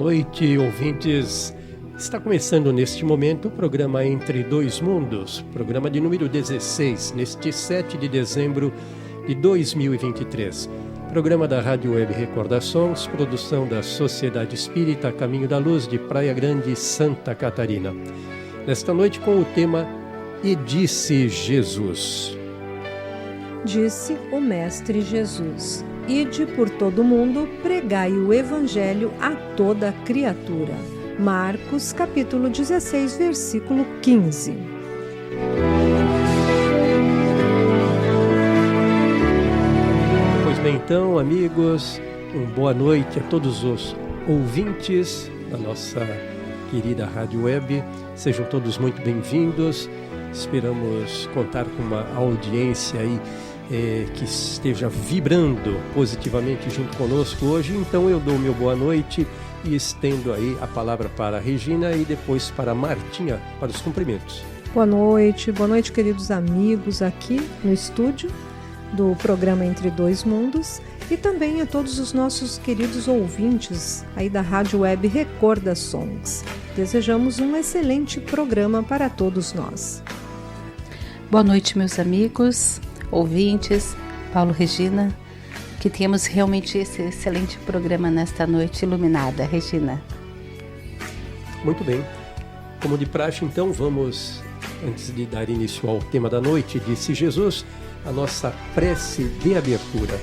noite, ouvintes. Está começando neste momento o programa Entre Dois Mundos, programa de número 16, neste 7 de dezembro de 2023. Programa da Rádio Web Recordações, produção da Sociedade Espírita Caminho da Luz de Praia Grande, Santa Catarina. Nesta noite com o tema E disse Jesus. Disse o Mestre Jesus: Ide por todo o mundo, pregai o Evangelho a toda criatura. Marcos, capítulo 16, versículo 15. Pois bem, então, amigos, boa noite a todos os ouvintes da nossa querida Rádio Web. Sejam todos muito bem-vindos. Esperamos contar com uma audiência aí que esteja vibrando positivamente junto conosco hoje. Então eu dou meu boa noite e estendo aí a palavra para a Regina e depois para a Martinha, para os cumprimentos. Boa noite, queridos amigos aqui no estúdio do programa Entre Dois Mundos e também a todos os nossos queridos ouvintes aí da Rádio Web Recordações. Desejamos um excelente programa para todos nós. Boa noite, meus amigos, ouvintes, Paulo, Regina, que tenhamos realmente esse excelente programa nesta noite iluminada. Regina. Muito bem. Como de praxe, então, vamos, antes de dar início ao tema da noite, disse Jesus, a nossa prece de abertura.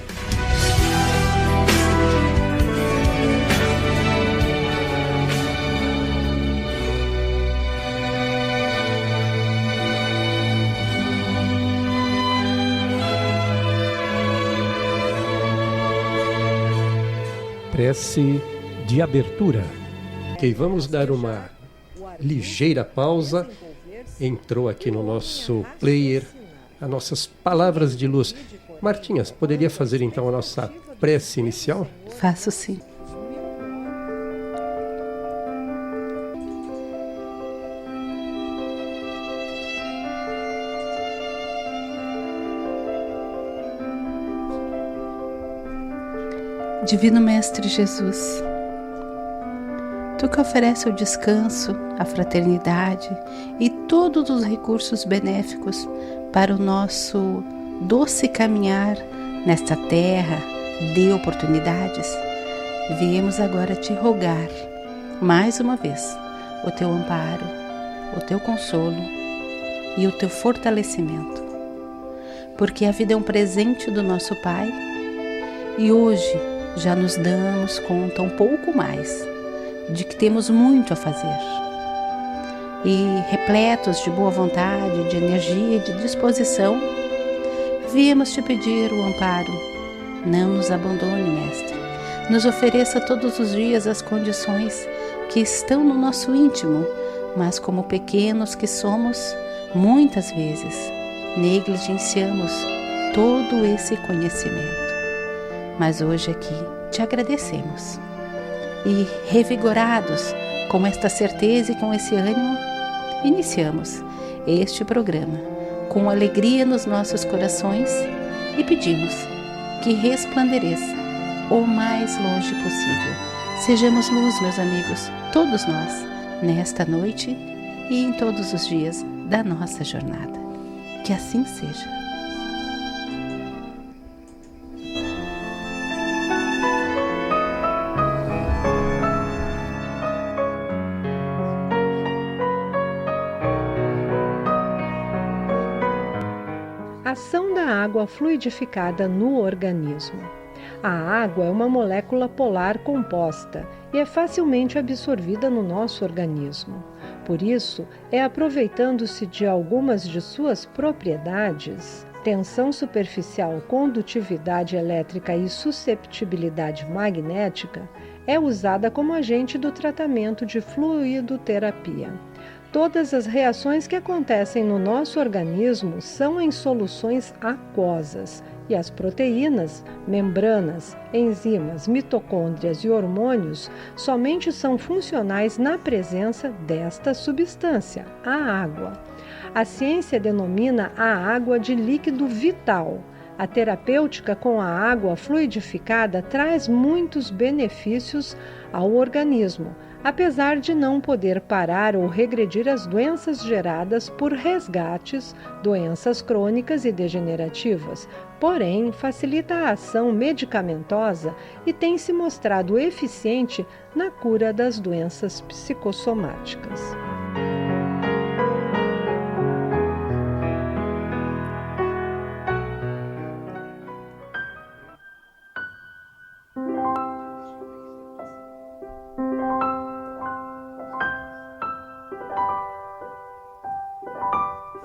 Prece de abertura. Ok, vamos dar uma ligeira pausa. Entrou aqui no nosso player as nossas palavras de luz. Martinhas, poderia fazer então a nossa prece inicial? Faço sim. Divino Mestre Jesus, Tu que oferece o descanso, a fraternidade e todos os recursos benéficos para o nosso doce caminhar nesta terra de oportunidades, viemos agora te rogar, mais uma vez, o Teu amparo, o Teu consolo e o Teu fortalecimento. Porque a vida é um presente do nosso Pai e hoje já nos damos conta um pouco mais de que temos muito a fazer. E repletos de boa vontade, de energia e de disposição, viemos te pedir o amparo. Não nos abandone, Mestre. Nos ofereça todos os dias as condições que estão no nosso íntimo, mas como pequenos que somos, muitas vezes negligenciamos todo esse conhecimento. Mas hoje aqui te agradecemos e revigorados com esta certeza e com esse ânimo, iniciamos este programa com alegria nos nossos corações e pedimos que resplandeça o mais longe possível. Sejamos luz, meus amigos, todos nós, nesta noite e em todos os dias da nossa jornada. Que assim seja. Ação da água fluidificada no organismo. A água é uma molécula polar composta e é facilmente absorvida no nosso organismo. Por isso, é aproveitando-se de algumas de suas propriedades, tensão superficial, condutividade elétrica e susceptibilidade magnética, é usada como agente do tratamento de fluidoterapia. Todas as reações que acontecem no nosso organismo são em soluções aquosas e as proteínas, membranas, enzimas, mitocôndrias e hormônios somente são funcionais na presença desta substância, a água. A ciência denomina a água de líquido vital, A terapêutica com a água fluidificada traz muitos benefícios ao organismo, apesar de não poder parar ou regredir as doenças geradas por resgates, doenças crônicas e degenerativas. Porém, facilita a ação medicamentosa e tem se mostrado eficiente na cura das doenças psicossomáticas.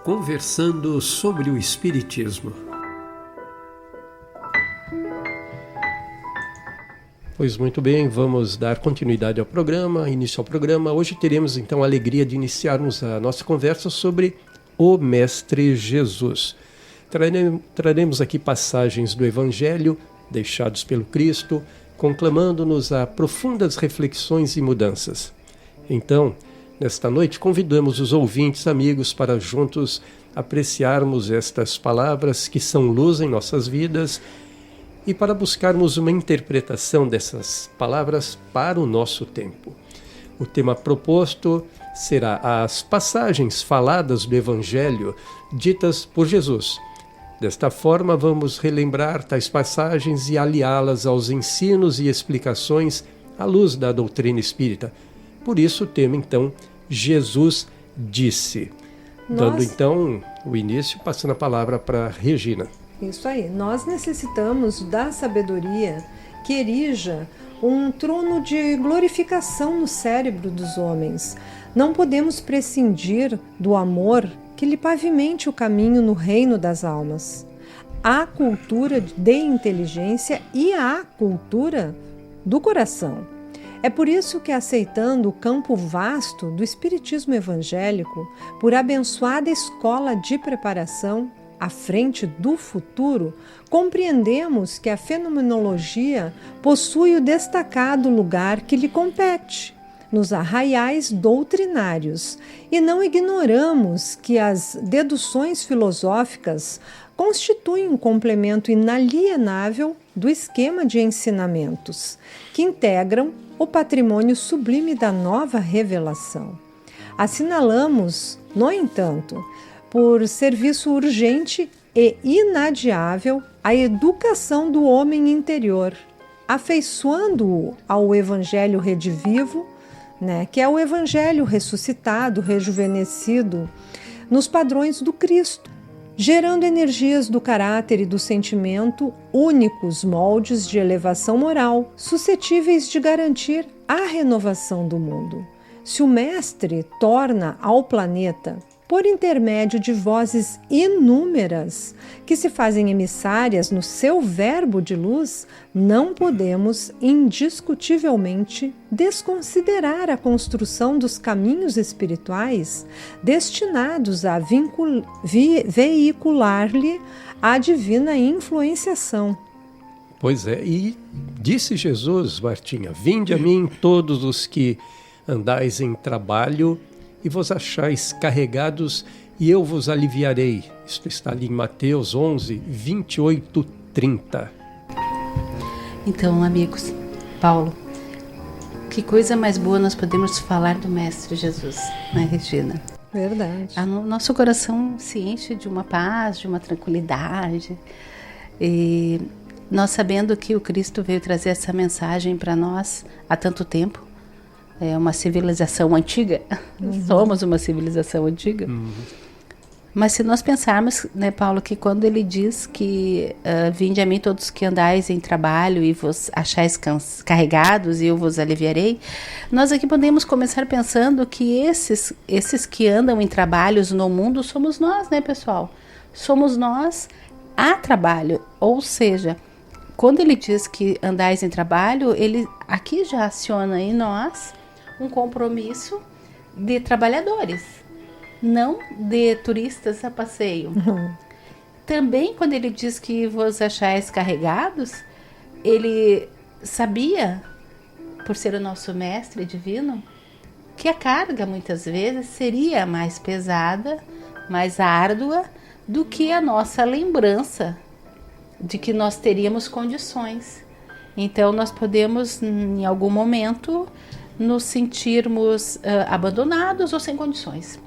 Conversando sobre o Espiritismo. Pois muito bem, vamos dar continuidade ao programa, início ao programa. Hoje teremos então a alegria de iniciarmos a nossa conversa sobre o Mestre Jesus. Traremos aqui passagens do Evangelho deixados pelo Cristo, conclamando-nos a profundas reflexões e mudanças. Então, nesta noite, convidamos os ouvintes amigos para juntos apreciarmos estas palavras que são luz em nossas vidas e para buscarmos uma interpretação dessas palavras para o nosso tempo. O tema proposto será as passagens faladas do Evangelho ditas por Jesus. Desta forma, vamos relembrar tais passagens e aliá-las aos ensinos e explicações à luz da doutrina espírita. Por isso o tema, então, Jesus disse. Dando, então, o início, passando a palavra para Regina. Isso aí. Nós necessitamos da sabedoria que erija um trono de glorificação no cérebro dos homens. Não podemos prescindir do amor que lhe pavimente o caminho no reino das almas. Há cultura de inteligência e há cultura do coração. É por isso que, aceitando o campo vasto do espiritismo evangélico, por abençoada escola de preparação à frente do futuro, compreendemos que a fenomenologia possui o destacado lugar que lhe compete nos arraiais doutrinários, e não ignoramos que as deduções filosóficas constituem um complemento inalienável do esquema de ensinamentos, que integram o patrimônio sublime da nova revelação. Assinalamos, no entanto, por serviço urgente e inadiável, a educação do homem interior, afeiçoando-o ao Evangelho redivivo, que é o Evangelho ressuscitado, rejuvenescido, nos padrões do Cristo, gerando energias do caráter e do sentimento, únicos moldes de elevação moral, suscetíveis de garantir a renovação do mundo. Se o Mestre torna ao planeta, por intermédio de vozes inúmeras que se fazem emissárias no seu verbo de luz, não podemos indiscutivelmente desconsiderar a construção dos caminhos espirituais destinados a veicular-lhe a divina influenciação. Pois é, e disse Jesus, Martinha, vinde a mim todos os que andais em trabalho e vos achais carregados, e eu vos aliviarei. Isto está ali em Mateus 11, 28, 30. Então, amigos, Paulo, que coisa mais boa nós podemos falar do Mestre Jesus, né, Regina? Verdade. Nosso coração se enche de uma paz, de uma tranquilidade. E nós sabendo que o Cristo veio trazer essa mensagem para nós há tanto tempo, é uma civilização antiga, somos uma civilização antiga. Mas se nós pensarmos, né, Paulo, que quando ele diz que vinde a mim todos que andais em trabalho e vos achais carregados e eu vos aliviarei, nós aqui podemos começar pensando que esses que andam em trabalhos no mundo somos nós, né, pessoal? Somos nós a trabalho, ou seja, quando ele diz que andais em trabalho, ele aqui já aciona em nós um compromisso de trabalhadores, não de turistas a passeio. Também quando ele diz que vos achais carregados, ele sabia, por ser o nosso mestre divino, que a carga muitas vezes seria mais pesada, mais árdua do que a nossa lembrança de que nós teríamos condições. Então nós podemos, em algum momento, nos sentirmos abandonados ou sem condições.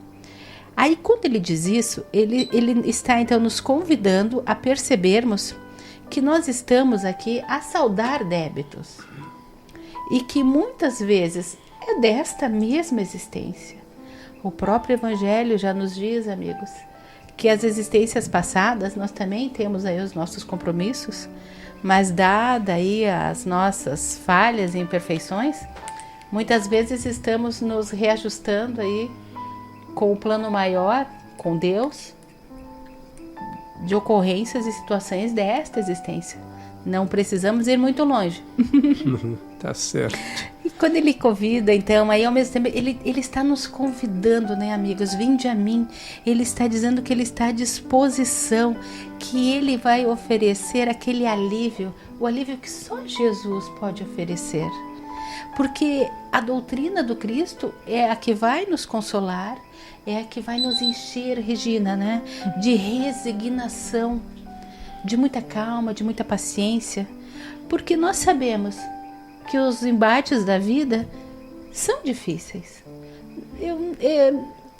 Aí, quando ele diz isso, ele está então nos convidando a percebermos que nós estamos aqui a saldar débitos e que muitas vezes é desta mesma existência. O próprio Evangelho já nos diz, amigos, que as existências passadas nós também temos aí os nossos compromissos, mas dada aí as nossas falhas e imperfeições, muitas vezes estamos nos reajustando aí com o plano maior, com Deus, de ocorrências e situações desta existência. Não precisamos ir muito longe. Tá certo. E quando ele convida, então, aí ao mesmo tempo, ele está nos convidando, né, amigos? Vinde a mim. Ele está dizendo que ele está à disposição, que ele vai oferecer aquele alívio, o alívio que só Jesus pode oferecer. Porque a doutrina do Cristo é a que vai nos consolar, é a que vai nos encher, Regina, né, de resignação, de muita calma, de muita paciência, porque nós sabemos que os embates da vida são difíceis.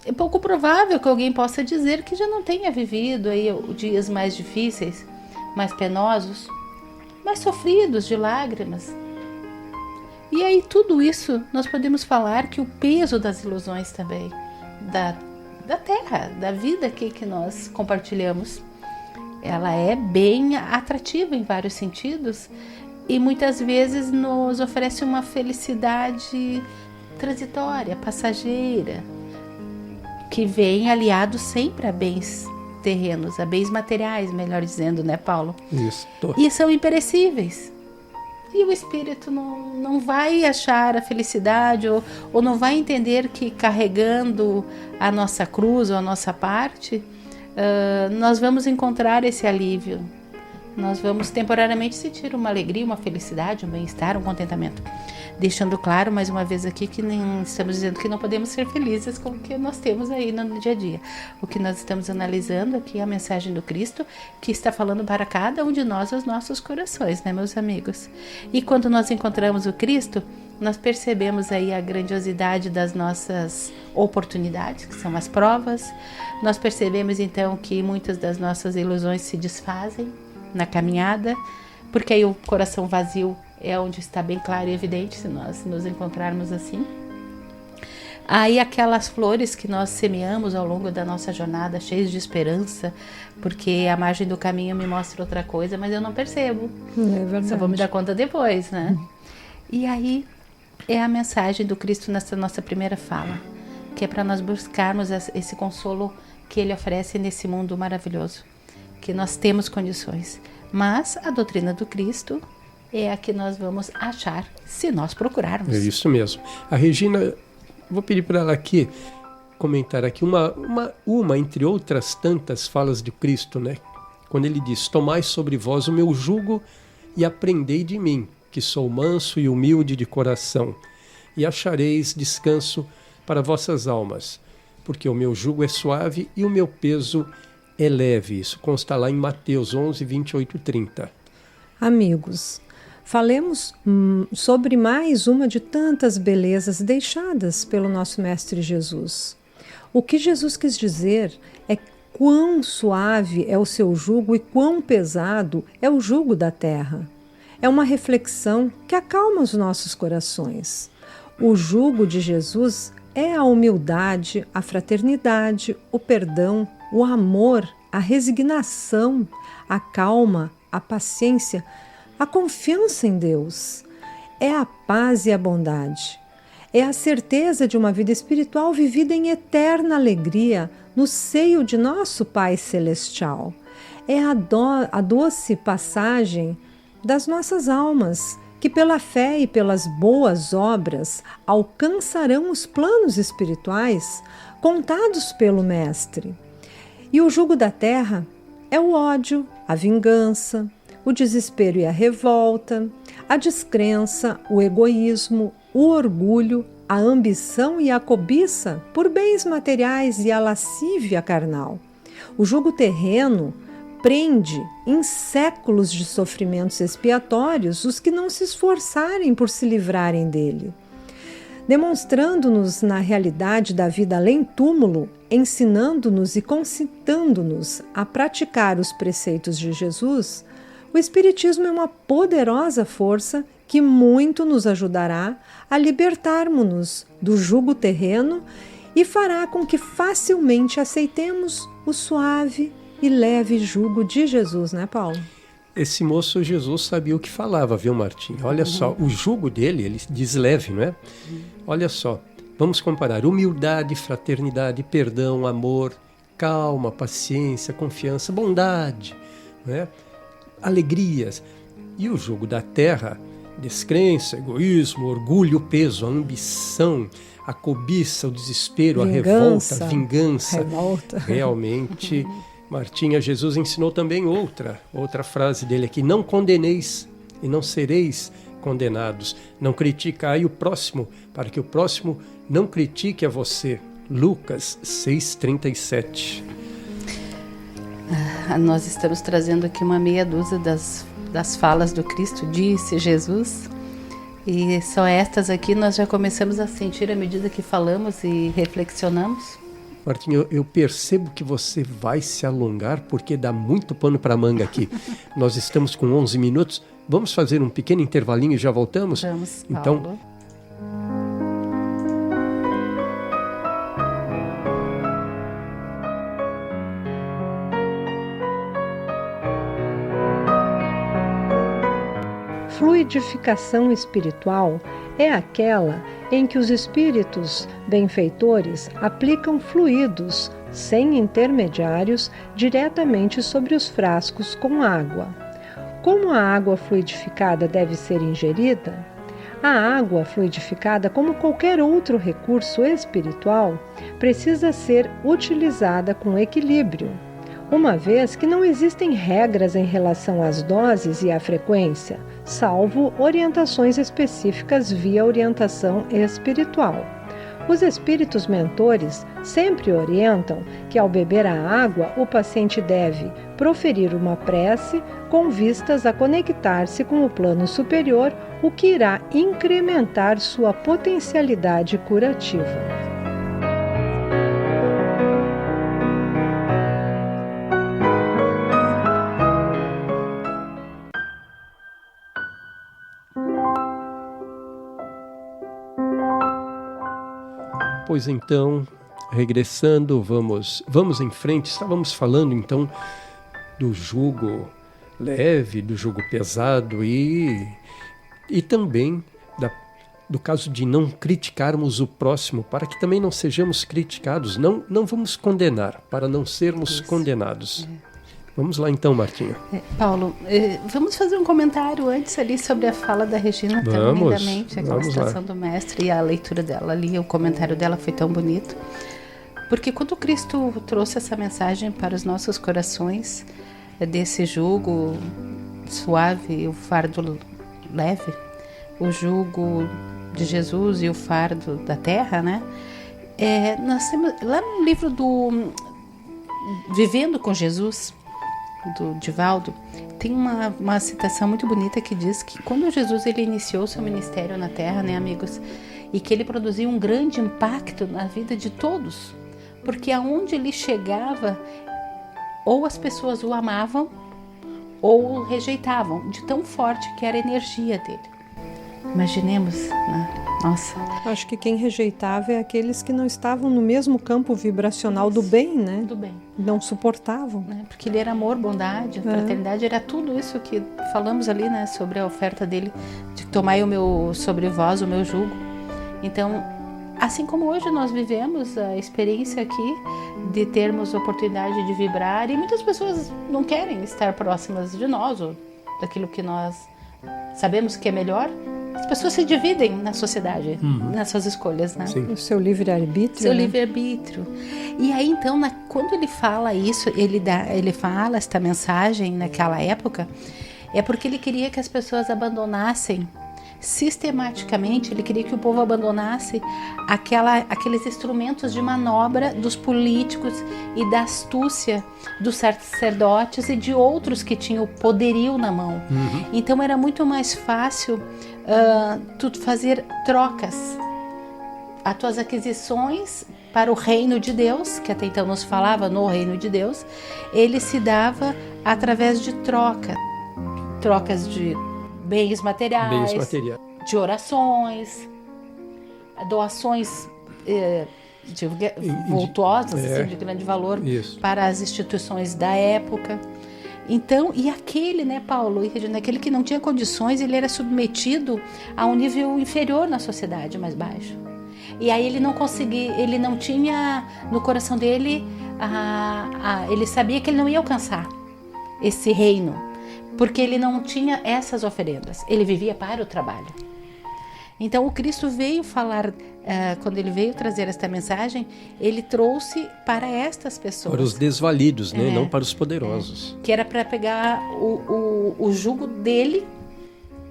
É pouco provável que alguém possa dizer que já não tenha vivido aí dias mais difíceis, mais penosos, mais sofridos de lágrimas. E aí tudo isso nós podemos falar que o peso das ilusões também, da terra, da vida que nós compartilhamos, ela é bem atrativa em vários sentidos e muitas vezes nos oferece uma felicidade transitória, passageira, que vem aliado sempre a bens terrenos, a bens materiais, melhor dizendo, né, Paulo? Isso. E são imperecíveis. E o espírito não vai achar a felicidade ou não vai entender que carregando a nossa cruz ou a nossa parte, nós vamos encontrar esse alívio. Nós vamos temporariamente sentir uma alegria, uma felicidade, um bem-estar, um contentamento. Deixando claro mais uma vez aqui que nem estamos dizendo que não podemos ser felizes com o que nós temos aí no dia a dia. O que nós estamos analisando aqui é a mensagem do Cristo, que está falando para cada um de nós os nossos corações, né, meus amigos? E quando nós encontramos o Cristo, nós percebemos aí a grandiosidade das nossas oportunidades, que são as provas. Nós percebemos então que muitas das nossas ilusões se desfazem na caminhada, porque aí o coração vazio é onde está bem claro e evidente, se nós nos encontrarmos assim. Aí aquelas flores que nós semeamos ao longo da nossa jornada, cheias de esperança, porque a margem do caminho me mostra outra coisa, mas eu não percebo. É verdade. Só vou me dar conta depois, né? E aí é a mensagem do Cristo nessa nossa primeira fala, que é para nós buscarmos esse consolo que Ele oferece nesse mundo maravilhoso, que nós temos condições. Mas a doutrina do Cristo é a que nós vamos achar se nós procurarmos. É isso mesmo. A Regina, vou pedir para ela aqui comentar aqui uma entre outras tantas falas de Cristo, né? Quando ele diz: tomai sobre vós o meu jugo e aprendei de mim, que sou manso e humilde de coração, e achareis descanso para vossas almas, porque o meu jugo é suave e o meu peso é leve. Isso consta lá em Mateus 11, 28 e 30. Amigos, falemos sobre mais uma de tantas belezas deixadas pelo nosso Mestre Jesus. O que Jesus quis dizer é quão suave é o seu jugo e quão pesado é o jugo da terra. É uma reflexão que acalma os nossos corações. O jugo de Jesus é a humildade, a fraternidade, o perdão, o amor, a resignação, a calma, a paciência, a confiança em Deus. É a paz e a bondade. É a certeza de uma vida espiritual vivida em eterna alegria no seio de nosso Pai Celestial. É a doce passagem das nossas almas, que pela fé e pelas boas obras alcançarão os planos espirituais contados pelo Mestre. E o jugo da terra é o ódio, a vingança, o desespero e a revolta, a descrença, o egoísmo, o orgulho, a ambição e a cobiça por bens materiais e a lascívia carnal. O jugo terreno prende em séculos de sofrimentos expiatórios os que não se esforçarem por se livrarem dele. Demonstrando-nos na realidade da vida além túmulo, ensinando-nos e concitando-nos a praticar os preceitos de Jesus, o Espiritismo é uma poderosa força que muito nos ajudará a libertarmos-nos do jugo terreno e fará com que facilmente aceitemos o suave e leve jugo de Jesus, né, Paulo? Esse moço, Jesus sabia o que falava, viu, Martim? Olha só, o jugo dele, ele diz leve, não é? Olha só, vamos comparar humildade, fraternidade, perdão, amor, calma, paciência, confiança, bondade, não é? Alegrias. E o jugo da terra, descrença, egoísmo, orgulho, peso, a ambição, a cobiça, o desespero, a revolta, a vingança. Realmente, Martinha, Jesus ensinou também outra frase dele aqui: não condeneis e não sereis condenados. Não criticai o próximo, para que o próximo não critique a você. Lucas 6,37. Nós estamos trazendo aqui uma meia dúzia das falas do Cristo, disse Jesus. E só estas aqui nós já começamos a sentir à medida que falamos e reflexionamos. Martinho, eu percebo que você vai se alongar porque dá muito pano para manga aqui. Nós estamos com 11 minutos. Vamos fazer um pequeno intervalinho e já voltamos? Vamos, então, Paulo. Fluidificação espiritual é aquela em que os espíritos benfeitores aplicam fluidos, sem intermediários, diretamente sobre os frascos com água. Como a água fluidificada deve ser ingerida? A água fluidificada, como qualquer outro recurso espiritual, precisa ser utilizada com equilíbrio, uma vez que não existem regras em relação às doses e à frequência, salvo orientações específicas via orientação espiritual. Os espíritos mentores sempre orientam que, ao beber a água, o paciente deve proferir uma prece com vistas a conectar-se com o plano superior, o que irá incrementar sua potencialidade curativa. Pois então, regressando, vamos em frente. Estávamos falando então do jugo leve, do jugo pesado e também do caso de não criticarmos o próximo, para que também não sejamos criticados. Não vamos condenar, para não sermos condenados. Vamos lá então, Martinha. Paulo, vamos fazer um comentário antes ali sobre a fala da Regina, tremendamente, aquela citação do mestre e a leitura dela ali, o comentário dela foi tão bonito. Porque quando Cristo trouxe essa mensagem para os nossos corações, desse jugo suave e o fardo leve, o jugo de Jesus e o fardo da terra, né? Nós temos, lá no livro do Vivendo com Jesus, do Divaldo, tem uma citação muito bonita que diz que quando Jesus ele iniciou seu ministério na Terra, né, amigos, e que ele produziu um grande impacto na vida de todos, porque aonde ele chegava, ou as pessoas o amavam ou o rejeitavam, de tão forte que era a energia dele. Imaginemos, né? Nossa. Acho que quem rejeitava é aqueles que não estavam no mesmo campo vibracional do bem, né? Do bem. Não suportavam. Porque ele era amor, bondade, fraternidade, era tudo isso que falamos ali, né? Sobre a oferta dele, de tomar sobre vós o meu jugo. Então, assim como hoje nós vivemos a experiência aqui de termos oportunidade de vibrar, e muitas pessoas não querem estar próximas de nós, ou daquilo que nós sabemos que é melhor. As pessoas se dividem na sociedade, nas suas escolhas, né? O seu livre-arbítrio. Seu livre-arbítrio. E aí, então, quando ele fala isso, ele fala esta mensagem naquela época, é porque ele queria que as pessoas abandonassem sistematicamente, ele queria que o povo abandonasse aqueles instrumentos de manobra dos políticos e da astúcia dos sacerdotes e de outros que tinham o poderio na mão. Então era muito mais fácil tu fazer trocas. As tuas aquisições para o reino de Deus, que até então nos falava no reino de Deus, ele se dava através de trocas de bens materiais, de orações, doações vultuosas, assim, de grande valor para as instituições da época. Então, e aquele, né, Paulo e Regina, aquele que não tinha condições, ele era submetido a um nível inferior na sociedade, mais baixo. E aí ele não conseguia, ele não tinha no coração dele, ele sabia que ele não ia alcançar esse reino, porque ele não tinha essas oferendas, ele vivia para o trabalho. Então o Cristo veio falar, quando ele veio trazer esta mensagem, ele trouxe para estas pessoas. Para os desvalidos, né? Não para os poderosos. Que era para pegar o jugo dele,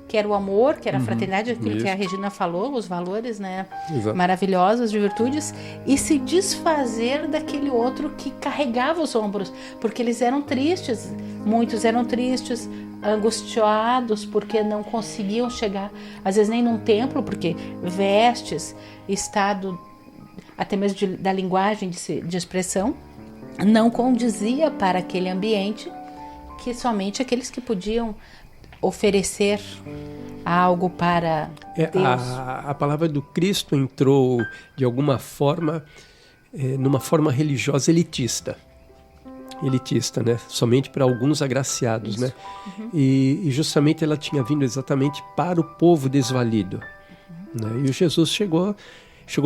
que era o amor, que era a fraternidade, aquilo que a Regina falou, os valores, né, maravilhosos de virtudes, e se desfazer daquele outro que carregava os ombros, porque eles eram tristes, muitos eram tristes, angustiados, porque não conseguiam chegar, às vezes nem num templo, porque vestes, estado, até mesmo da linguagem de expressão, não condizia para aquele ambiente que somente aqueles que podiam oferecer algo para Deus. A palavra do Cristo entrou, de alguma forma, numa forma religiosa elitista, né? Somente para alguns agraciados, né? E justamente ela tinha vindo exatamente para o povo desvalido, né? E o Jesus chegou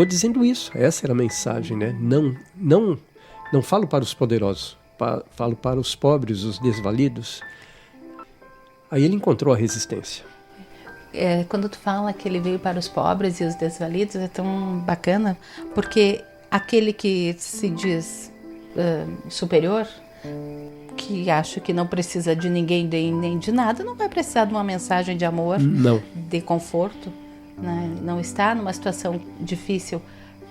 dizendo isso. Essa era a mensagem, né? Não falo para os poderosos, falo para os pobres, os desvalidos. Aí ele encontrou a resistência. Quando tu fala que ele veio para os pobres e os desvalidos, é tão bacana, porque aquele que se diz superior, que acha que não precisa de ninguém nem de nada, não vai precisar de uma mensagem de amor, de conforto, né? Não está numa situação difícil,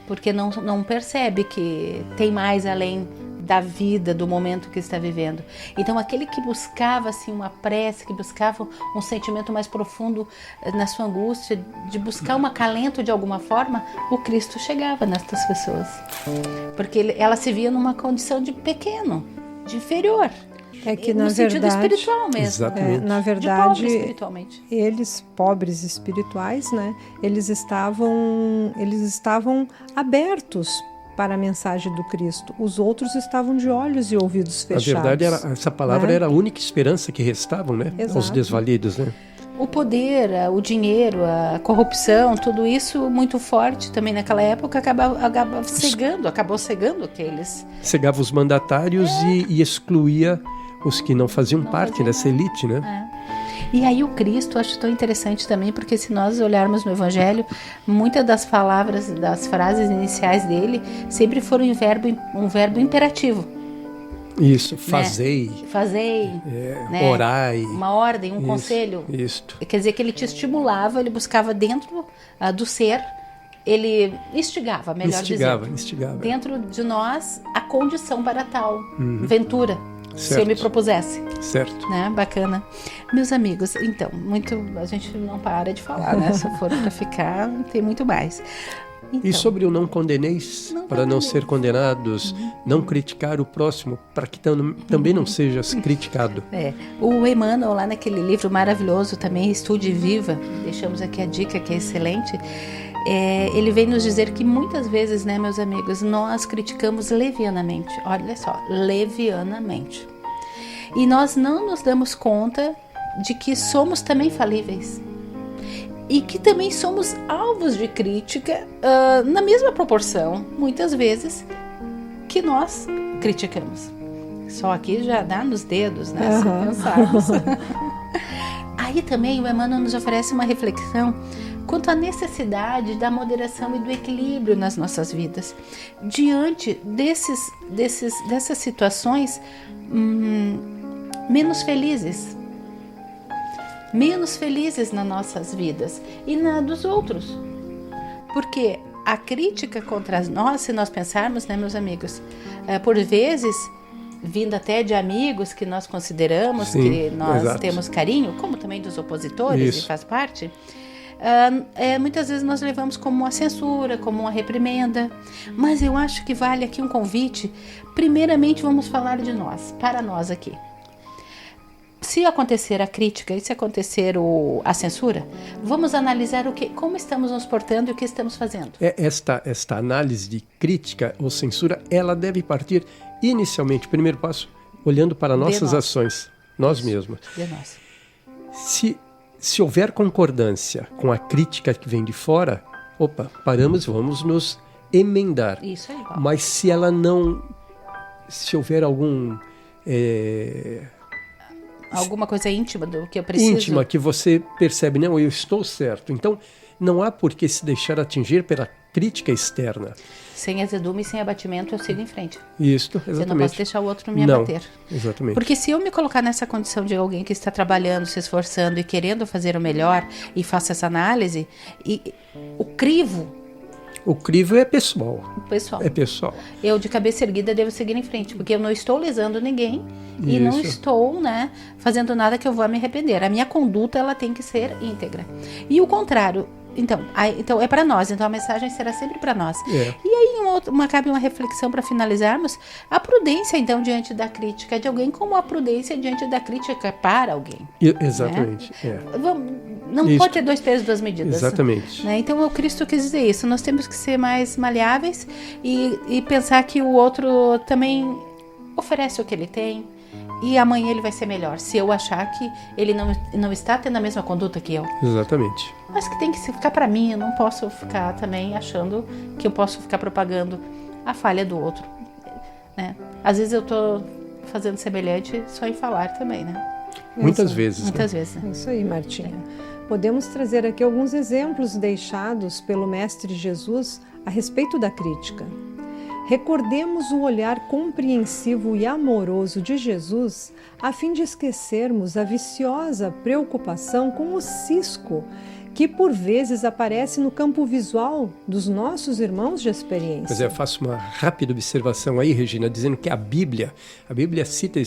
porque não percebe que tem mais além da vida, do momento que está vivendo. Então aquele que buscava assim uma prece, que buscava um sentimento mais profundo na sua angústia, de buscar um acalento de alguma forma, o Cristo chegava nestas pessoas, porque ela se via numa condição de pequeno, de inferior. Que no sentido espiritual mesmo. Exatamente. Na verdade, espiritualmente. Eles, pobres espirituais, né, eles estavam abertos para a mensagem do Cristo. Os outros estavam de olhos e ouvidos fechados. Na verdade, essa palavra era a única esperança que restavam, né? Aos desvalidos, né? O poder, o dinheiro, a corrupção, tudo isso muito forte também naquela época acabou cegando aqueles. Cegava os mandatários e excluía os que não faziam parte dessa elite, né? E aí o Cristo, acho tão interessante também, porque se nós olharmos no Evangelho, muitas das palavras, das frases iniciais dele, sempre foram um verbo imperativo. Isso, fazei. Fazei. Né? Orai. Uma ordem, um conselho. Isto. Quer dizer que ele te estimulava, ele buscava dentro do ser, ele instigava, dizendo. Instigava. Dentro de nós, a condição para tal ventura. Certo. Se eu me propusesse. Certo. Né? Bacana. Meus amigos, então, a gente não para de falar, né? Se for para ficar, tem muito mais. Então, e sobre o não condeneis, para não ser condenados, não criticar o próximo, para que também não sejas criticado. O Emmanuel, lá naquele livro maravilhoso também, Estude e Viva, deixamos aqui a dica que é excelente, ele vem nos dizer que muitas vezes, né, meus amigos, nós criticamos levianamente, olha só, levianamente. E nós não nos damos conta de que somos também falíveis. E que também somos alvos de crítica na mesma proporção, muitas vezes, que nós criticamos. Só aqui já dá nos dedos, né? Se pensarmos. Aí também o Emmanuel nos oferece uma reflexão quanto à necessidade da moderação e do equilíbrio nas nossas vidas. Diante dessas situações menos felizes, menos felizes nas nossas vidas e na dos outros. Porque a crítica contra nós, se nós pensarmos, né, meus amigos, por vezes, vindo até de amigos que nós consideramos, sim, que nós exato, temos carinho, como também dos opositores, isso, e faz parte, muitas vezes nós levamos como uma censura, como uma reprimenda, mas eu acho que vale aqui um convite. Primeiramente vamos falar de nós, para nós aqui. Se acontecer a crítica e se acontecer a censura, vamos analisar como estamos nos portando e o que estamos fazendo. Esta análise de crítica ou censura, ela deve partir inicialmente, primeiro passo, olhando para nossas ações, nós mesmos. De nós. Se houver concordância com a crítica que vem de fora, paramos, vamos nos emendar. Isso aí. Mas se houver alguma coisa íntima do que eu preciso. Íntima, que você percebe, não, eu estou certo. Então, não há por que se deixar atingir pela crítica externa. Sem azedume e sem abatimento, eu sigo em frente. Isso, exatamente. Eu não posso deixar o outro me abater. Exatamente. Porque se eu me colocar nessa condição de alguém que está trabalhando, se esforçando e querendo fazer o melhor, e faço essa análise, e o crivo é pessoal. É pessoal. Eu, de cabeça erguida, devo seguir em frente, porque eu não estou lesando ninguém e não estou, fazendo nada que eu vá me arrepender. A minha conduta, ela tem que ser íntegra. E o contrário. Então é para nós. Então a mensagem será sempre para nós. E aí cabe uma reflexão para finalizarmos. A prudência, então, diante da crítica de alguém, como a prudência diante da crítica para alguém. Exatamente. Né? Não pode ter dois pesos, duas medidas. Exatamente. Né? Então o Cristo quis dizer isso. Nós temos que ser mais maleáveis e pensar que o outro também oferece o que ele tem. E amanhã ele vai ser melhor, se eu achar que ele não está tendo a mesma conduta que eu. Exatamente. Mas que tem que ficar para mim, eu não posso ficar também achando que eu posso ficar propagando a falha do outro. Né? Às vezes eu estou fazendo semelhante só em falar também, né? Muitas vezes. Muitas vezes. Né? Isso aí, Martinha. Podemos trazer aqui alguns exemplos deixados pelo Mestre Jesus a respeito da crítica. Recordemos o olhar compreensivo e amoroso de Jesus a fim de esquecermos a viciosa preocupação com o cisco que por vezes aparece no campo visual dos nossos irmãos de experiência. Pois faço uma rápida observação aí, Regina, dizendo que a Bíblia cita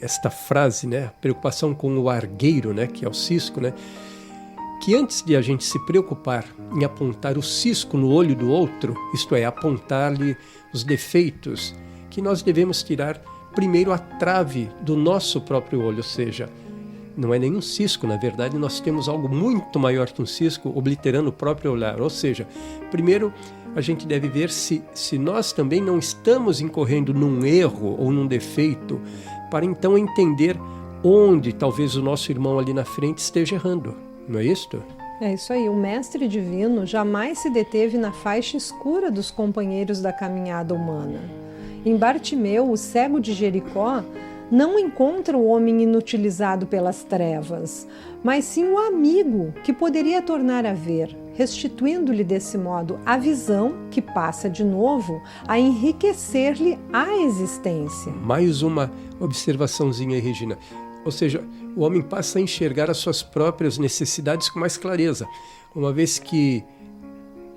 esta frase, né? Preocupação com o argueiro, né? Que é o cisco, né? Que antes de a gente se preocupar em apontar o cisco no olho do outro, isto é, apontar-lhe os defeitos, que nós devemos tirar primeiro a trave do nosso próprio olho, ou seja, não é nenhum cisco, na verdade nós temos algo muito maior que um cisco obliterando o próprio olhar, ou seja, primeiro a gente deve ver se nós também não estamos incorrendo num erro ou num defeito, para então entender onde talvez o nosso irmão ali na frente esteja errando. Não é isto? É isso aí. O Mestre Divino jamais se deteve na faixa escura dos companheiros da caminhada humana. Em Bartimeu, o cego de Jericó, não encontra o homem inutilizado pelas trevas, mas sim o amigo que poderia tornar a ver, restituindo-lhe desse modo a visão que passa de novo a enriquecer-lhe a existência. Mais uma observaçãozinha aí, Regina. Ou seja, o homem passa a enxergar as suas próprias necessidades com mais clareza, uma vez que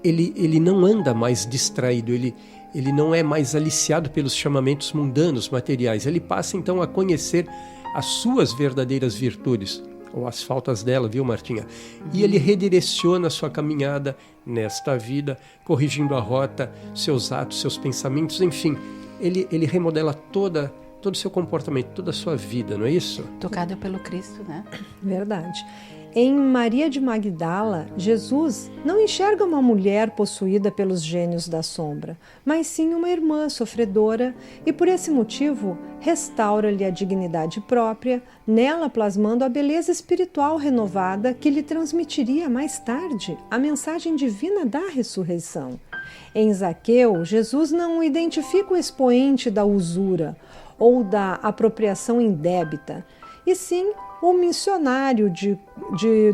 ele não anda mais distraído, ele não é mais aliciado pelos chamamentos mundanos, materiais. Ele passa então a conhecer as suas verdadeiras virtudes, ou as faltas dela, viu, Martinha? E ele redireciona a sua caminhada nesta vida, corrigindo a rota, seus atos, seus pensamentos, enfim, ele remodela todo o seu comportamento, toda a sua vida, não é isso? Tocado pelo Cristo, né? Verdade. Em Maria de Magdala, Jesus não enxerga uma mulher possuída pelos gênios da sombra, mas sim uma irmã sofredora e, por esse motivo, restaura-lhe a dignidade própria, nela plasmando a beleza espiritual renovada que lhe transmitiria mais tarde a mensagem divina da ressurreição. Em Zaqueu, Jesus não identifica o expoente da usura ou da apropriação indébita, e sim o missionário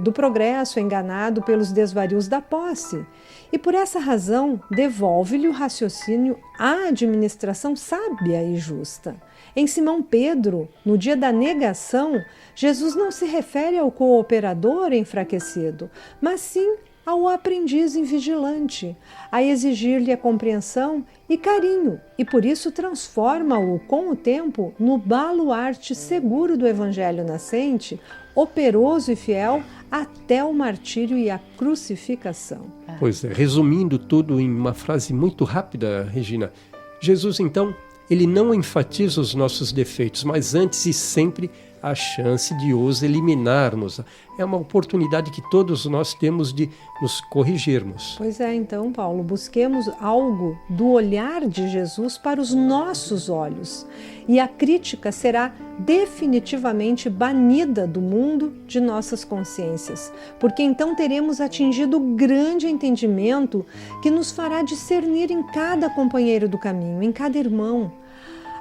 do progresso enganado pelos desvarios da posse. E por essa razão, devolve-lhe o raciocínio à administração sábia e justa. Em Simão Pedro, no dia da negação, Jesus não se refere ao cooperador enfraquecido, mas sim ao aprendiz invigilante, a exigir-lhe a compreensão e carinho, e por isso transforma-o, com o tempo, no baluarte seguro do Evangelho nascente, operoso e fiel até o martírio e a crucificação. Pois é, resumindo tudo em uma frase muito rápida, Regina, Jesus, então, ele não enfatiza os nossos defeitos, mas antes e sempre a chance de os eliminarmos. É uma oportunidade que todos nós temos de nos corrigirmos. Pois é, então, Paulo, busquemos algo do olhar de Jesus para os nossos olhos. E a crítica será definitivamente banida do mundo de nossas consciências, porque então teremos atingido o grande entendimento que nos fará discernir em cada companheiro do caminho, em cada irmão.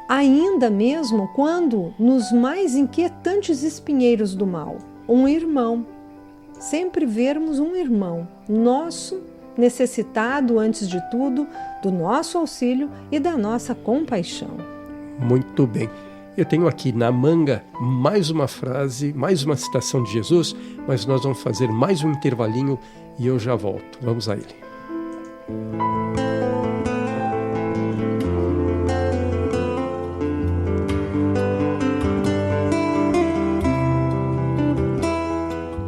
Ainda mesmo quando nos mais inquietantes espinheiros do mal, um irmão, sempre vermos um irmão nosso, necessitado antes de tudo do nosso auxílio e da nossa compaixão. Muito bem. Eu tenho aqui na manga mais uma frase, mais uma citação de Jesus, mas nós vamos fazer mais um intervalinho e eu já volto. Vamos a ele.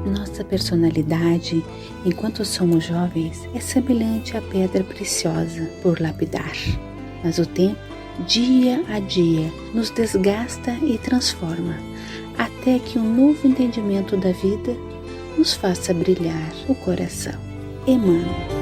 Nossa personalidade, enquanto somos jovens, é semelhante à pedra preciosa por lapidar. Mas o tempo, dia a dia, nos desgasta e transforma, até que um novo entendimento da vida nos faça brilhar o coração. Emmanuel.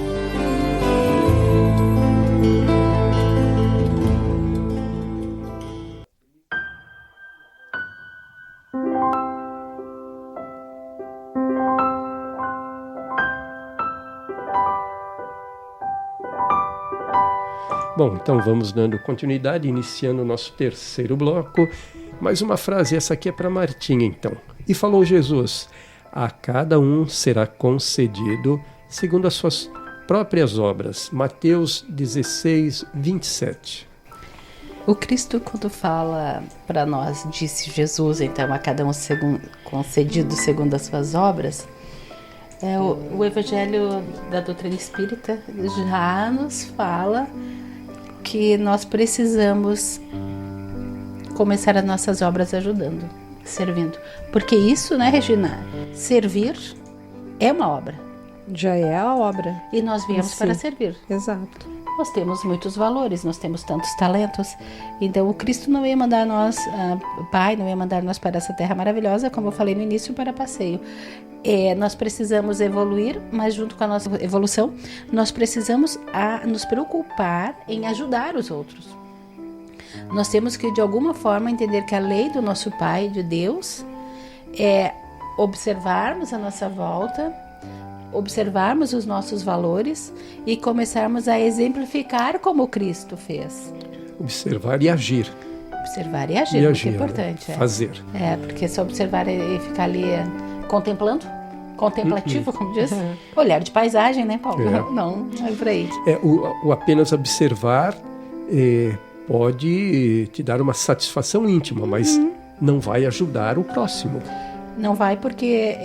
Bom, então vamos dando continuidade, iniciando o nosso terceiro bloco. Mais uma frase, essa aqui é para Martinha, então. E falou Jesus: a cada um será concedido segundo as suas próprias obras. Mateus 16, 27. O Cristo, quando fala para nós, disse Jesus, então, a cada um concedido segundo as suas obras, o Evangelho da doutrina espírita já nos fala que nós precisamos começar as nossas obras ajudando, servindo. Porque isso, né, Regina? Servir é uma obra. Já é a obra. E nós viemos para servir. Exato. Nós temos muitos valores, nós temos tantos talentos. Então o Cristo não ia mandar nós, Pai, não ia mandar nós para essa terra maravilhosa, como eu falei no início, para passeio. Nós precisamos evoluir, mas junto com a nossa evolução, nós precisamos nos preocupar em ajudar os outros. Nós temos que, de alguma forma, entender que a lei do nosso Pai, de Deus, é observarmos a nossa volta, observarmos os nossos valores e começarmos a exemplificar como Cristo fez. Observar e agir. Observar e agir, muito importante. Fazer. Porque só observar e ficar ali contemplando, contemplativo, como diz, olhar de paisagem, né, Paulo? Não é por aí. O apenas observar pode te dar uma satisfação íntima, mas não vai ajudar o próximo. Não vai, porque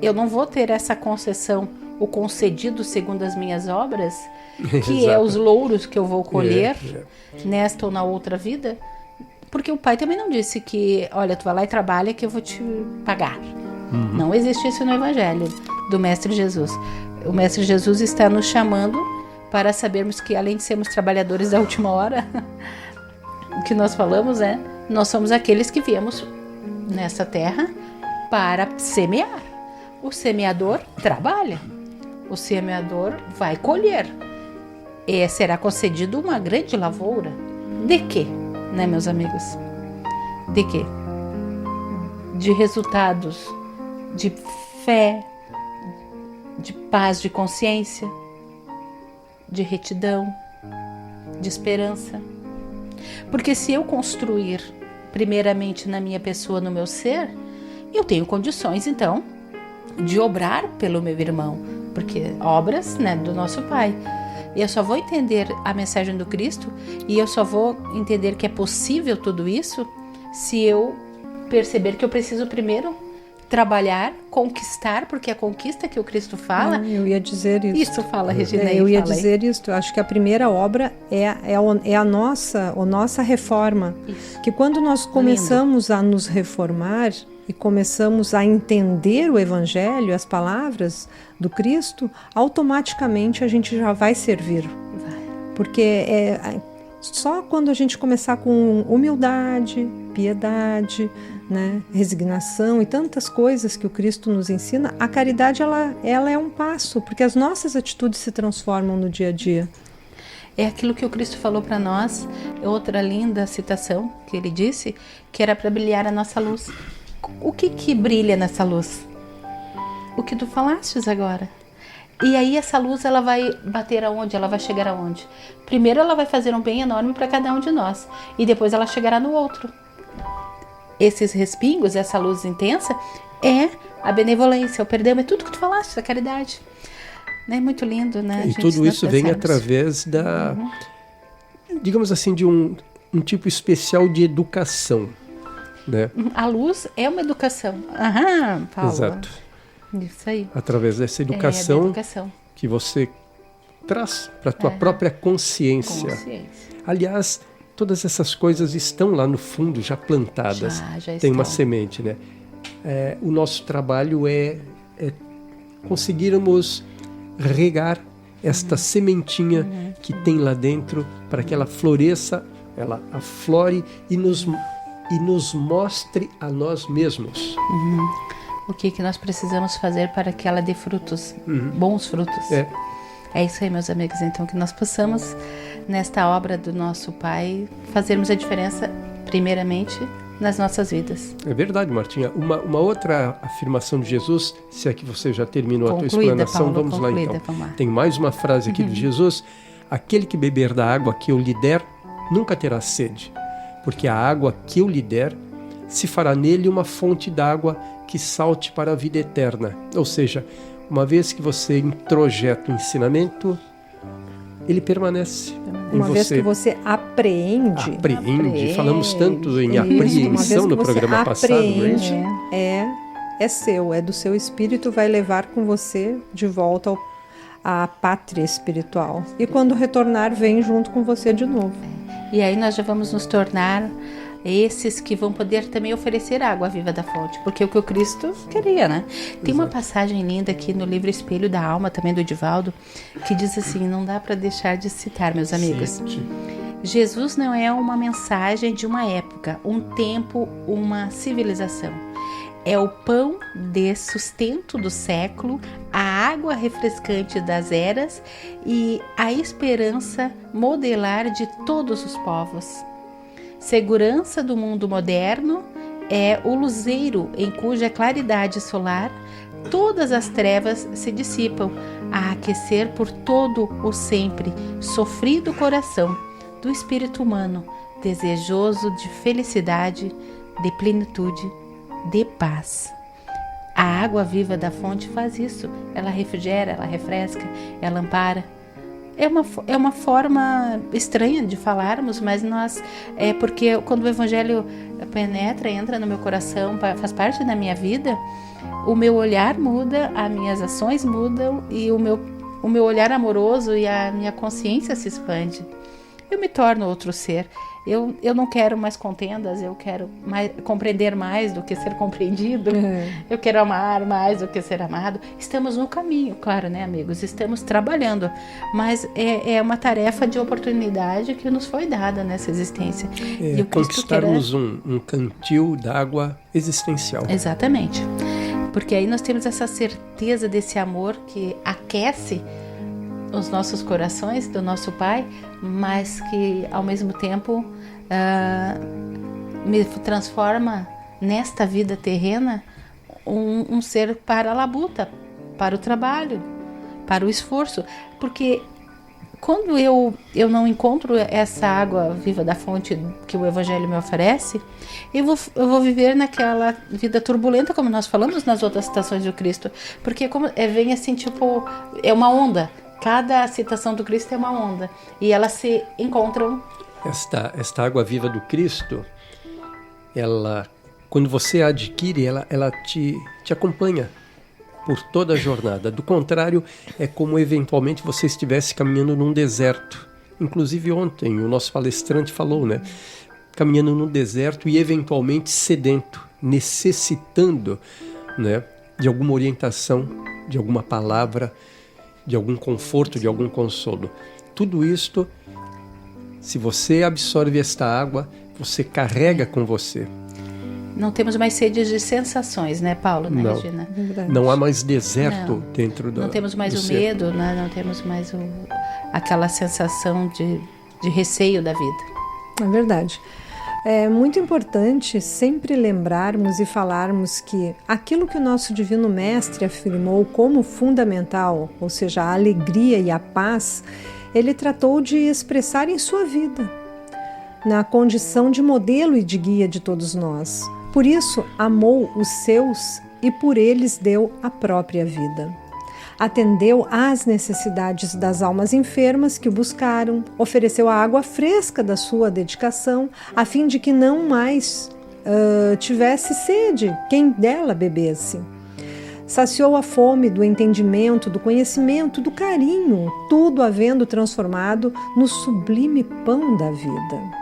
eu não vou ter essa concessão, o concedido segundo as minhas obras, que é os louros que eu vou colher nesta ou na outra vida, porque o Pai também não disse que, olha, tu vai lá e trabalha que eu vou te pagar. Não existe isso no Evangelho do Mestre Jesus. O Mestre Jesus está nos chamando para sabermos que, além de sermos trabalhadores da última hora, o que nós falamos, nós somos aqueles que viemos nessa terra para semear. O semeador trabalha, o semeador vai colher. E será concedido uma grande lavoura. De quê, né, meus amigos? De quê? De resultados de fé, de paz de consciência, de retidão, de esperança. Porque se eu construir primeiramente na minha pessoa, no meu ser, eu tenho condições, então, de obrar pelo meu irmão, porque obras, né, do nosso Pai. E eu só vou entender a mensagem do Cristo e eu só vou entender que é possível tudo isso se eu perceber que eu preciso primeiro trabalhar, conquistar, porque é a conquista que o Cristo fala. Eu ia dizer isso. Isso, fala, Regina. Eu ia dizer isso. Eu acho que a primeira obra é a nossa reforma. Isso. Que quando nós começamos a nos reformar e começamos a entender o Evangelho, as palavras do Cristo, automaticamente a gente já vai servir. Porque só quando a gente começar com humildade, piedade, né, resignação e tantas coisas que o Cristo nos ensina, a caridade ela é um passo, porque as nossas atitudes se transformam no dia a dia. É aquilo que o Cristo falou para nós, outra linda citação que ele disse, que era para brilhar a nossa luz. O que brilha nessa luz? O que tu falastes agora. E aí essa luz ela vai bater aonde? Ela vai chegar aonde? Primeiro ela vai fazer um bem enorme para cada um de nós e depois ela chegará no outro. Esses respingos, essa luz intensa é a benevolência, o perdão, é tudo que tu falaste, a caridade. É muito lindo, né? E tudo isso vem através da, digamos assim, de um tipo especial de educação, né? A luz é uma educação. Aham, Paula. Exato. Isso aí. Através dessa educação, que você traz para a tua própria consciência. Aliás, todas essas coisas estão lá no fundo, já plantadas. Já tem uma semente, né? O nosso trabalho é conseguirmos regar esta sementinha que tem lá dentro para que ela floresça, ela aflore e nos mostre a nós mesmos. O que nós precisamos fazer para que ela dê frutos, bons frutos. É isso aí, meus amigos. Então, que nós possamos, nesta obra do nosso Pai, fazermos a diferença, primeiramente, nas nossas vidas. É verdade, Martinha. Uma outra afirmação de Jesus, se é que você já terminou a tua explanação, Paulo, vamos lá então. Tem mais uma frase aqui de Jesus. Aquele que beber da água que eu lhe der, nunca terá sede, porque a água que eu lhe der se fará nele uma fonte d'água que salte para a vida eterna. Ou seja, uma vez que você introjeta o ensinamento, ele permanece. Uma vez que você apreende, falamos tanto em apreensão no programa passado, não é? É seu, é do seu espírito, vai levar com você de volta à pátria espiritual. E quando retornar, vem junto com você de novo. E aí nós já vamos nos tornar esses que vão poder também oferecer água viva da fonte, porque é o que o Cristo queria, né? Tem uma passagem linda aqui no livro Espelho da Alma, também do Edivaldo, que diz assim, não dá para deixar de citar, meus amigos. Jesus não é uma mensagem de uma época, um tempo, uma civilização. É o pão de sustento do século, a água refrescante das eras e a esperança modelar de todos os povos. Segurança do mundo moderno é o luzeiro em cuja claridade solar todas as trevas se dissipam, a aquecer por todo o sempre sofrido coração do espírito humano, desejoso de felicidade, de plenitude, de paz. A água viva da fonte faz isso, ela refrigera, ela refresca, ela ampara. É uma forma estranha de falarmos, mas porque quando o Evangelho penetra, entra no meu coração, faz parte da minha vida, o meu olhar muda, as minhas ações mudam e o meu olhar amoroso e a minha consciência se expande. Eu me torno outro ser. Eu não quero mais contendas, eu quero compreender mais do que ser compreendido. Eu quero amar mais do que ser amado. Estamos no caminho, claro, né, amigos? Estamos trabalhando, mas é uma tarefa de oportunidade que nos foi dada nessa existência. E conquistarmos um cantil d'água existencial. Exatamente. Porque aí nós temos essa certeza desse amor que aquece os nossos corações do nosso Pai, mas que ao mesmo tempo me transforma nesta vida terrena um ser para a labuta, para o trabalho, para o esforço, porque quando eu não encontro essa água viva da fonte que o Evangelho me oferece, eu vou viver naquela vida turbulenta, como nós falamos nas outras citações do Cristo, porque vem assim, tipo, é uma onda. Cada citação do Cristo é uma onda e elas se encontram. Esta água viva do Cristo, ela, quando você a adquire, ela te acompanha por toda a jornada. Do contrário, é como eventualmente você estivesse caminhando num deserto. Inclusive ontem o nosso palestrante falou, né? Caminhando num deserto e eventualmente sedento, necessitando, né, de alguma orientação, de alguma palavra, de algum conforto, de algum consolo. Tudo isto, se você absorve esta água, você carrega com você. Não temos mais sede de sensações, né, Paulo? Né, Regina? Não há mais deserto dentro do Não temos mais o ser. medo, né? Não temos mais aquela sensação de receio da vida. É verdade. É muito importante sempre lembrarmos e falarmos que aquilo que o nosso Divino Mestre afirmou como fundamental, ou seja, a alegria e a paz, ele tratou de expressar em sua vida, na condição de modelo e de guia de todos nós. Por isso, amou os seus e por eles deu a própria vida. Atendeu às necessidades das almas enfermas que o buscaram, ofereceu a água fresca da sua dedicação, a fim de que não mais tivesse sede quem dela bebesse. Saciou a fome do entendimento, do conhecimento, do carinho, tudo havendo transformado no sublime pão da vida.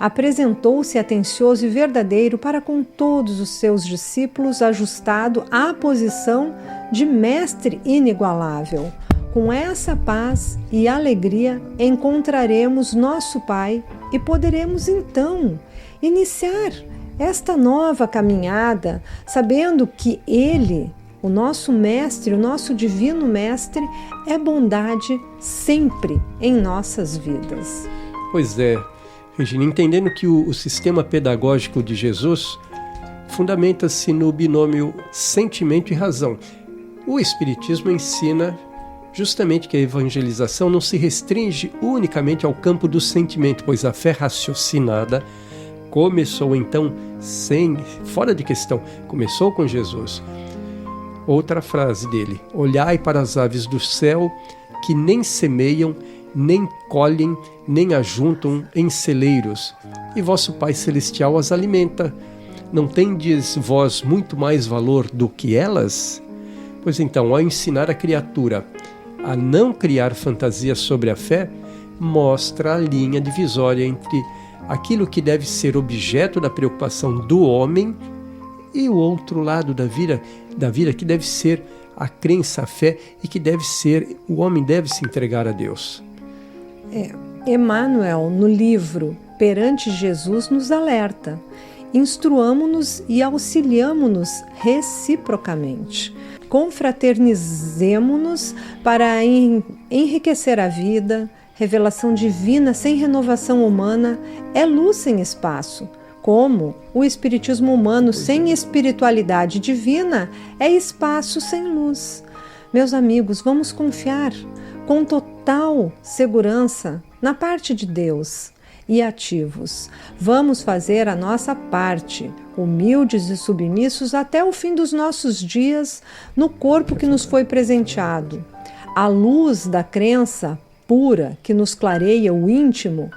Apresentou-se atencioso e verdadeiro para com todos os seus discípulos, ajustado à posição de mestre inigualável. Com essa paz e alegria encontraremos nosso Pai e poderemos então iniciar esta nova caminhada, sabendo que Ele, o nosso Mestre, o nosso Divino Mestre, é bondade sempre em nossas vidas. Pois é, Regina, entendendo que o sistema pedagógico de Jesus fundamenta-se no binômio sentimento e razão. O Espiritismo ensina justamente que a evangelização não se restringe unicamente ao campo do sentimento, pois a fé raciocinada começou então fora de questão, começou com Jesus. Outra frase dele: olhai para as aves do céu que nem semeiam, nem colhem, nem ajuntam em celeiros, e vosso Pai Celestial as alimenta. Não tendes vós muito mais valor do que elas? Pois então, ao ensinar a criatura a não criar fantasias sobre a fé, mostra a linha divisória entre aquilo que deve ser objeto da preocupação do homem e o outro lado da vida que deve ser a crença, a fé, e que o homem deve se entregar a Deus. Emmanuel, no livro Perante Jesus, nos alerta: instruamo-nos e auxiliamo-nos reciprocamente. Confraternizemo-nos para enriquecer a vida. Revelação divina sem renovação humana é luz sem espaço, como o espiritismo humano sem espiritualidade divina é espaço sem luz. Meus amigos, vamos confiar com total segurança na parte de Deus e ativos. Vamos fazer a nossa parte, humildes e submissos até o fim dos nossos dias, no corpo que nos foi presenteado. A luz da crença pura que nos clareia o íntimo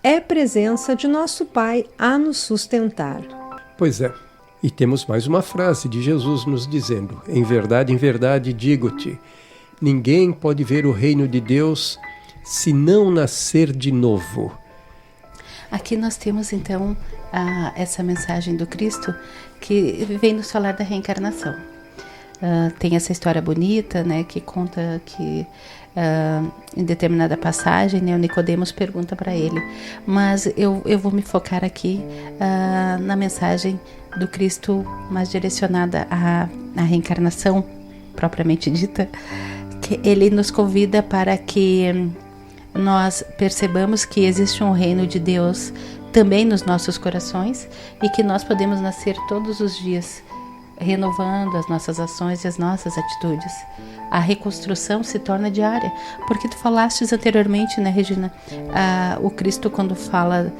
é presença de nosso Pai a nos sustentar. Pois é, e temos mais uma frase de Jesus nos dizendo: em verdade, digo-te, ninguém pode ver o reino de Deus se não nascer de novo. Aqui nós temos então essa mensagem do Cristo que vem nos falar da reencarnação. Tem essa história bonita, né, que conta que em determinada passagem, né, o Nicodemos pergunta para ele, mas eu vou me focar aqui na mensagem do Cristo mais direcionada à reencarnação propriamente dita, que ele nos convida para que nós percebamos que existe um reino de Deus também nos nossos corações e que nós podemos nascer todos os dias renovando as nossas ações e as nossas atitudes. A reconstrução se torna diária, porque tu falastes anteriormente, né, Regina, o Cristo, quando fala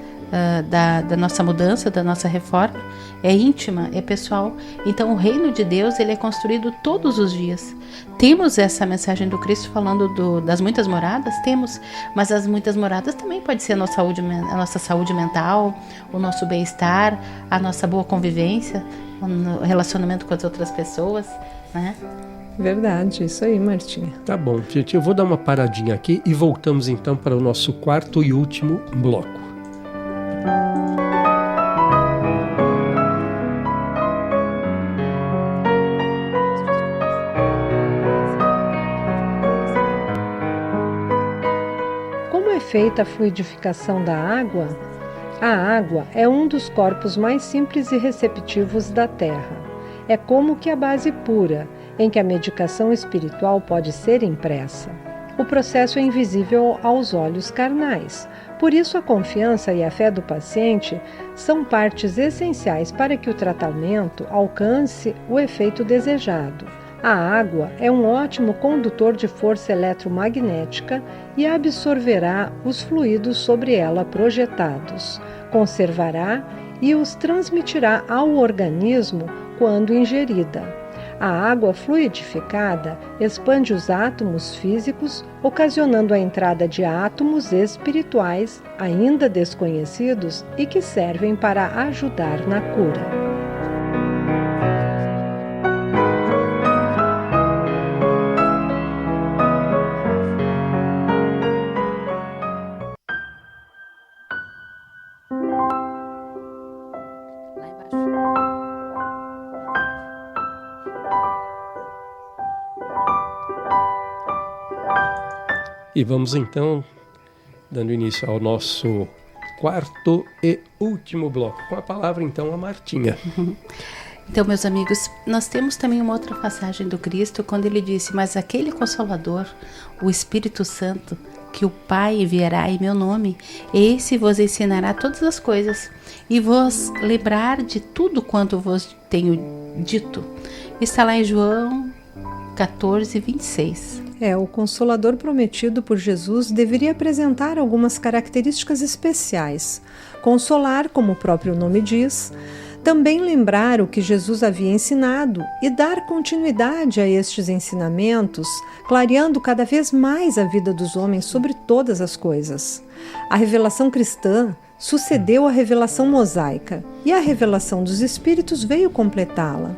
da nossa mudança, da nossa reforma, é íntima, é pessoal. Então o reino de Deus, ele é construído todos os dias. Temos essa mensagem do Cristo falando das muitas moradas? Temos, mas as muitas moradas também pode ser a nossa saúde mental, o nosso bem-estar, a nossa boa convivência, o relacionamento com as outras pessoas, né? Verdade, isso aí, Martinha. Tá bom, gente, eu vou dar uma paradinha aqui e voltamos então para o nosso quarto e último bloco. Como é feita a fluidificação da água? A água é um dos corpos mais simples e receptivos da Terra. É como que a base pura, em que a medicação espiritual pode ser impressa. O processo é invisível aos olhos carnais. Por isso, a confiança e a fé do paciente são partes essenciais para que o tratamento alcance o efeito desejado. A água é um ótimo condutor de força eletromagnética e absorverá os fluidos sobre ela projetados, conservará e os transmitirá ao organismo quando ingerida. A água fluidificada expande os átomos físicos, ocasionando a entrada de átomos espirituais ainda desconhecidos e que servem para ajudar na cura. E vamos então, dando início ao nosso quarto e último bloco. Com a palavra então a Martinha. Então, meus amigos, nós temos também uma outra passagem do Cristo, quando ele disse: mas aquele Consolador, o Espírito Santo, que o Pai enviará em meu nome, esse vos ensinará todas as coisas e vos lembrar de tudo quanto vos tenho dito. Está lá em João 14, 26. O Consolador prometido por Jesus deveria apresentar algumas características especiais. Consolar, como o próprio nome diz, também lembrar o que Jesus havia ensinado e dar continuidade a estes ensinamentos, clareando cada vez mais a vida dos homens sobre todas as coisas. A revelação cristã sucedeu à revelação mosaica e a revelação dos Espíritos veio completá-la.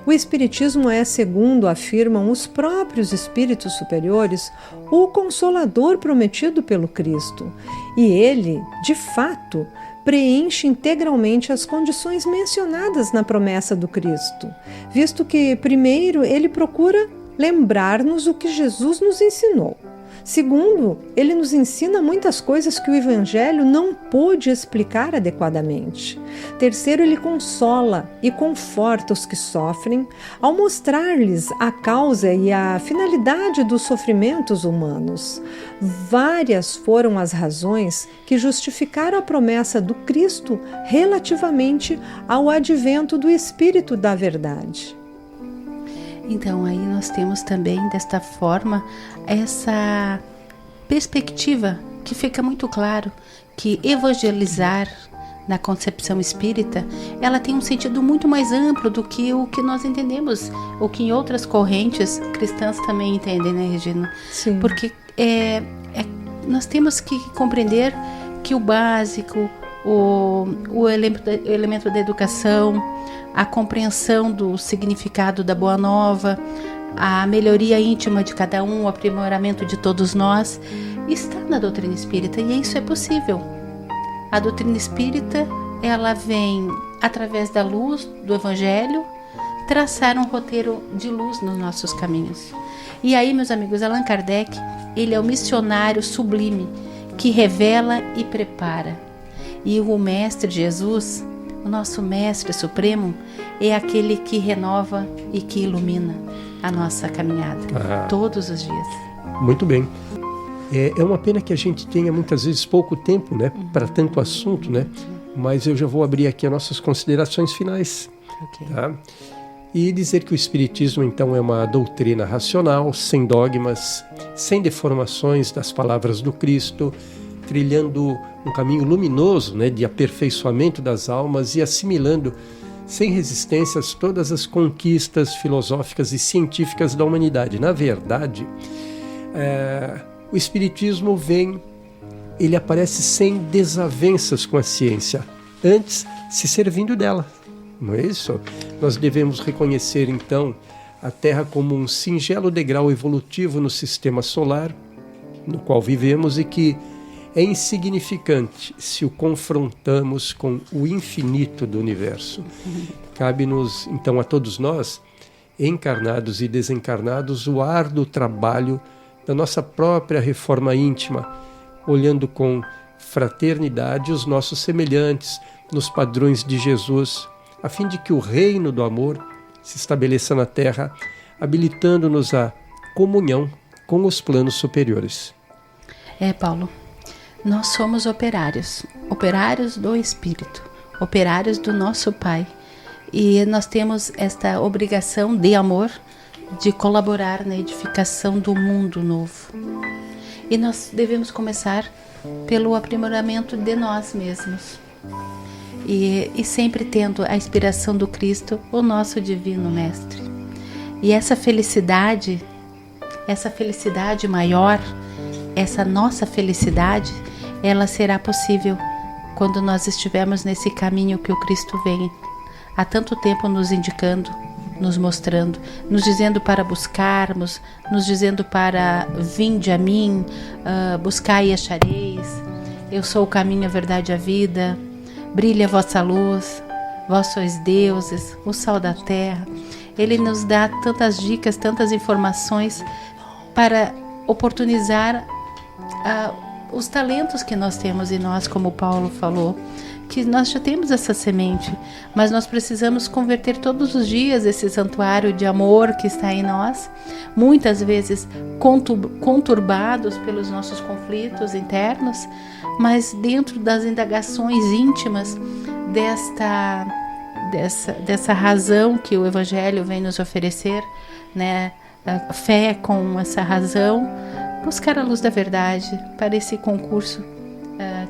O Espiritismo é, segundo afirmam os próprios Espíritos superiores, o Consolador prometido pelo Cristo. E ele, de fato, preenche integralmente as condições mencionadas na promessa do Cristo, visto que, primeiro, ele procura lembrar-nos o que Jesus nos ensinou. Segundo, ele nos ensina muitas coisas que o Evangelho não pôde explicar adequadamente. Terceiro, ele consola e conforta os que sofrem, ao mostrar-lhes a causa e a finalidade dos sofrimentos humanos. Várias foram as razões que justificaram a promessa do Cristo relativamente ao advento do Espírito da Verdade. Então, aí nós temos também, desta forma, essa perspectiva que fica muito claro que evangelizar na concepção espírita, ela tem um sentido muito mais amplo do que o que nós entendemos, o que em outras correntes cristãs também entendem, né, Regina? Sim. Porque nós temos que compreender que o básico, o elemento da educação, a compreensão do significado da Boa Nova, a melhoria íntima de cada um, o aprimoramento de todos nós, está na doutrina espírita, e isso é possível. A doutrina espírita, ela vem, através da luz do Evangelho, traçar um roteiro de luz nos nossos caminhos. E aí, meus amigos, Allan Kardec, ele é o missionário sublime, que revela e prepara. E o Mestre Jesus, o nosso Mestre Supremo, é aquele que renova e que ilumina a nossa caminhada todos os dias. Muito bem. É uma pena que a gente tenha muitas vezes pouco tempo, né, para tanto assunto, né? Mas eu já vou abrir aqui as nossas considerações finais. Okay. Tá? e dizer que o Espiritismo, então, é uma doutrina racional, sem dogmas, sem deformações das palavras do Cristo, trilhando um caminho luminoso, né, de aperfeiçoamento das almas e assimilando sem resistências todas as conquistas filosóficas e científicas da humanidade. Na verdade, o Espiritismo ele aparece sem desavenças com a ciência, antes se servindo dela. Não é isso? Nós devemos reconhecer, então, a Terra como um singelo degrau evolutivo no sistema solar, no qual vivemos, e que é insignificante se o confrontamos com o infinito do universo. Cabe-nos, então, a todos nós, encarnados e desencarnados, o árduo trabalho da nossa própria reforma íntima, olhando com fraternidade os nossos semelhantes nos padrões de Jesus, a fim de que o reino do amor se estabeleça na Terra, habilitando-nos à comunhão com os planos superiores. Paulo, nós somos operários do Espírito, operários do nosso Pai, e nós temos esta obrigação de amor de colaborar na edificação do mundo novo. E nós devemos começar pelo aprimoramento de nós mesmos. E sempre tendo a inspiração do Cristo, o nosso Divino Mestre. E essa felicidade maior, essa nossa felicidade, ela será possível quando nós estivermos nesse caminho que o Cristo vem há tanto tempo nos indicando, nos mostrando, nos dizendo para buscarmos, nos dizendo para vinde a mim, buscai e achareis, eu sou o caminho, a verdade e a vida, brilha a vossa luz, vós sois deuses, o sal da terra. Ele nos dá tantas dicas, tantas informações para oportunizar os talentos que nós temos em nós, como Paulo falou, que nós já temos essa semente, mas nós precisamos converter todos os dias esse santuário de amor que está em nós, muitas vezes conturbados pelos nossos conflitos internos, mas dentro das indagações íntimas dessa razão que o Evangelho vem nos oferecer, né? A fé com essa razão, buscar a luz da verdade para esse concurso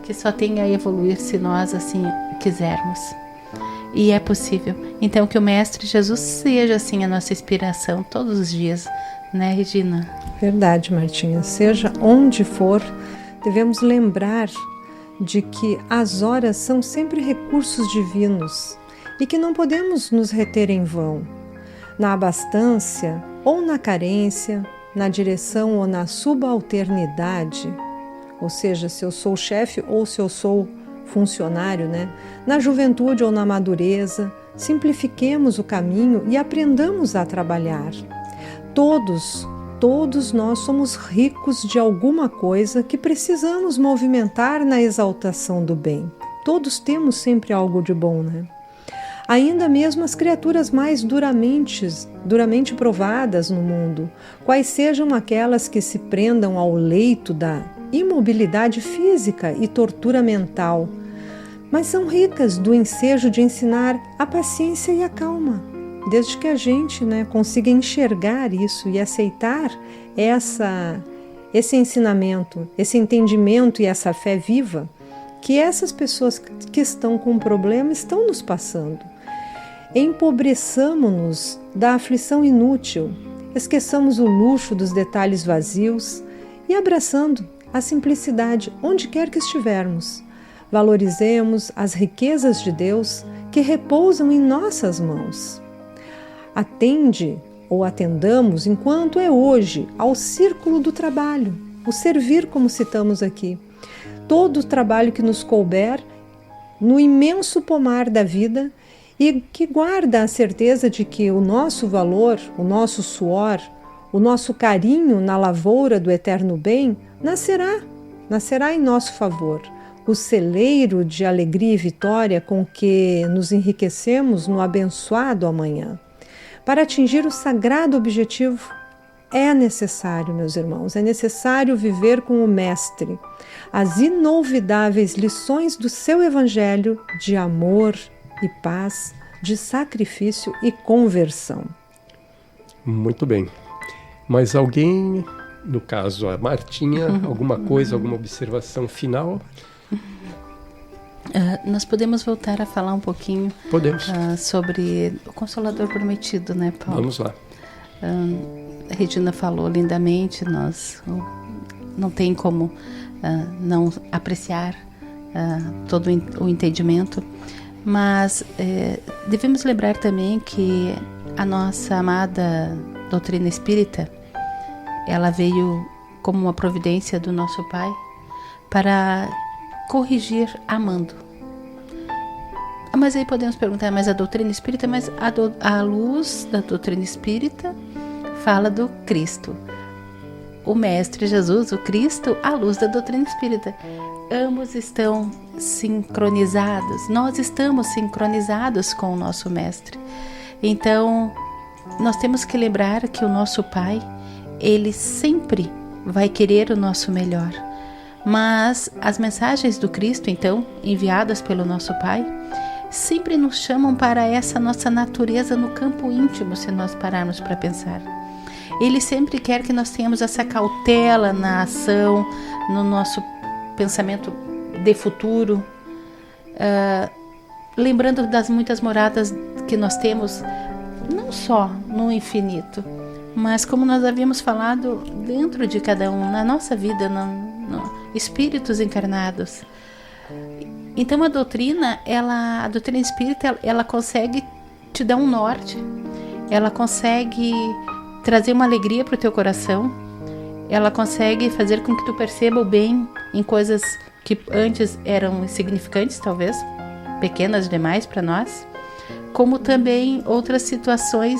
que só tem a evoluir se nós assim quisermos. E é possível. Então que o Mestre Jesus seja assim a nossa inspiração todos os dias, né, Regina? Verdade, Martinha. Seja onde for, devemos lembrar de que as horas são sempre recursos divinos e que não podemos nos reter em vão. Na abastança ou na carência, na direção ou na subalternidade, ou seja, se eu sou chefe ou se eu sou funcionário, né? Na juventude ou na madureza, simplifiquemos o caminho e aprendamos a trabalhar. Todos nós somos ricos de alguma coisa que precisamos movimentar na exaltação do bem. Todos temos sempre algo de bom, né? Ainda mesmo as criaturas mais duramente provadas no mundo, quais sejam aquelas que se prendam ao leito da imobilidade física e tortura mental, mas são ricas do ensejo de ensinar a paciência e a calma, desde que a gente, né, consiga enxergar isso e aceitar esse ensinamento, esse entendimento e essa fé viva que essas pessoas que estão com um problema estão nos passando. Empobreçamo-nos da aflição inútil, esqueçamos o luxo dos detalhes vazios e, abraçando a simplicidade onde quer que estivermos, valorizemos as riquezas de Deus que repousam em nossas mãos. Atende ou atendamos, enquanto é hoje, ao círculo do trabalho, o servir, como citamos aqui. Todo o trabalho que nos couber no imenso pomar da vida e que guarda a certeza de que o nosso valor, o nosso suor, o nosso carinho na lavoura do eterno bem nascerá em nosso favor. O celeiro de alegria e vitória com que nos enriquecemos no abençoado amanhã. Para atingir o sagrado objetivo, é necessário, meus irmãos, é necessário viver com o Mestre as inolvidáveis lições do seu Evangelho de amor e paz de sacrifício e conversão. Muito bem. Mas alguém, no caso a Martinha, alguma coisa, alguma observação final? Nós podemos voltar a falar um pouquinho Podemos. Sobre o Consolador Prometido, né, Paulo? Vamos lá. A Regina falou lindamente, nós não tem como não apreciar todo o entendimento, mas devemos lembrar também que a nossa amada doutrina espírita, ela veio como uma providência do nosso Pai para corrigir amando. Mas aí podemos perguntar, mas a doutrina espírita, mas a luz da doutrina espírita fala do Cristo. O Mestre Jesus, o Cristo, a luz da doutrina espírita. Ambos estão sincronizados, nós estamos sincronizados com o nosso Mestre. Então, nós temos que lembrar que o nosso Pai, Ele sempre vai querer o nosso melhor. Mas as mensagens do Cristo, então, enviadas pelo nosso Pai, sempre nos chamam para essa nossa natureza no campo íntimo, se nós pararmos para pensar. Ele sempre quer que nós tenhamos essa cautela na ação, no nosso pensamento de futuro, lembrando das muitas moradas que nós temos, não só no infinito, mas como nós havíamos falado, dentro de cada um, na nossa vida, espíritos encarnados. Então a doutrina espírita, ela consegue te dar um norte, ela consegue trazer uma alegria para o teu coração, ela consegue fazer com que tu perceba o bem em coisas que antes eram insignificantes, talvez, pequenas demais para nós, como também outras situações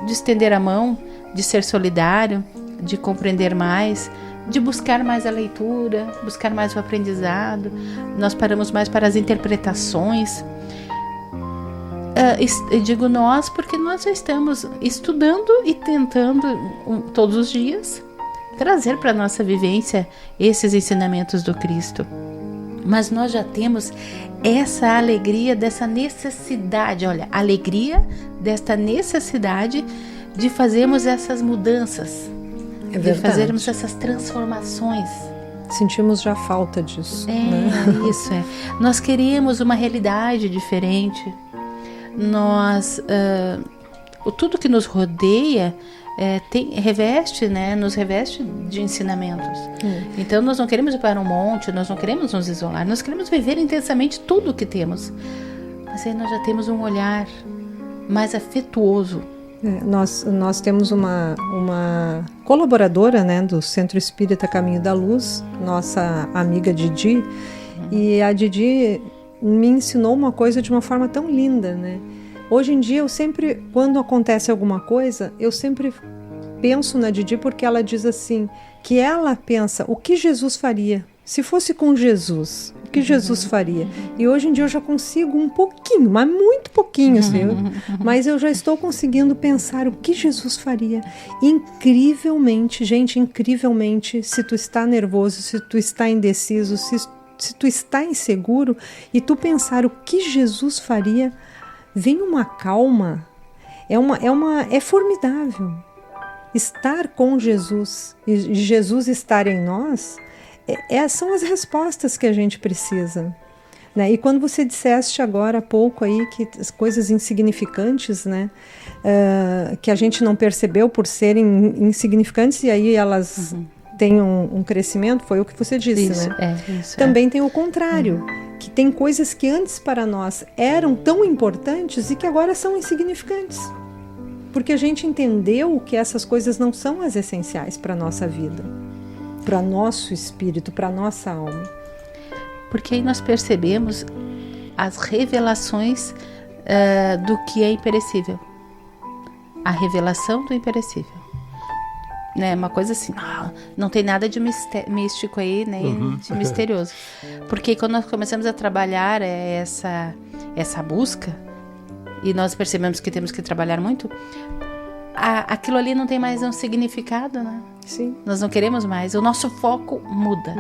de estender a mão, de ser solidário, de compreender mais, de buscar mais a leitura, buscar mais o aprendizado. Nós paramos mais para as interpretações. Eu digo nós porque nós já estamos estudando e tentando todos os dias trazer para a nossa vivência esses ensinamentos do Cristo. Mas nós já temos essa alegria dessa necessidade, olha, alegria desta necessidade de fazermos essas mudanças, de fazermos essas transformações. Sentimos já falta disso. Né? Isso é. Nós queremos uma realidade diferente. Tudo que nos rodeia nos reveste de ensinamentos. Então nós não queremos ir para um monte, nós não queremos nos isolar, nós queremos viver intensamente tudo o que temos. Mas aí nós já temos um olhar mais afetuoso. Nós temos uma colaboradora, né, do Centro Espírita Caminho da Luz, nossa amiga Didi, e a Didi me ensinou uma coisa de uma forma tão linda, né? Hoje em dia, quando acontece alguma coisa, eu sempre penso na Didi, porque ela diz assim, que ela pensa, o que Jesus faria? Se fosse com Jesus, o que Jesus faria? E hoje em dia eu já consigo um pouquinho, mas muito pouquinho, assim, mas eu já estou conseguindo pensar o que Jesus faria. Incrivelmente, gente, incrivelmente, se tu está nervoso, se tu está indeciso, se tu está inseguro, e tu pensar o que Jesus faria, vem uma calma, é formidável. Estar com Jesus e Jesus estar em nós são as respostas que a gente precisa, né? E quando você disseste agora há pouco aí que as coisas insignificantes, né, que a gente não percebeu por serem insignificantes, e aí elas têm um crescimento, foi o que você disse, isso, né? Também tem o contrário, que tem coisas que antes para nós eram tão importantes e que agora são insignificantes. Porque a gente entendeu que essas coisas não são as essenciais para a nossa vida, para nosso espírito, para nossa alma. Porque aí nós percebemos as revelações do que é imperecível. A revelação do imperecível. Né? Uma coisa assim, não tem nada de místico aí, nem de misterioso. Porque quando nós começamos a trabalhar essa busca, e nós percebemos que temos que trabalhar muito, aquilo ali não tem mais um significado, né? Sim. Nós não queremos mais, o nosso foco muda.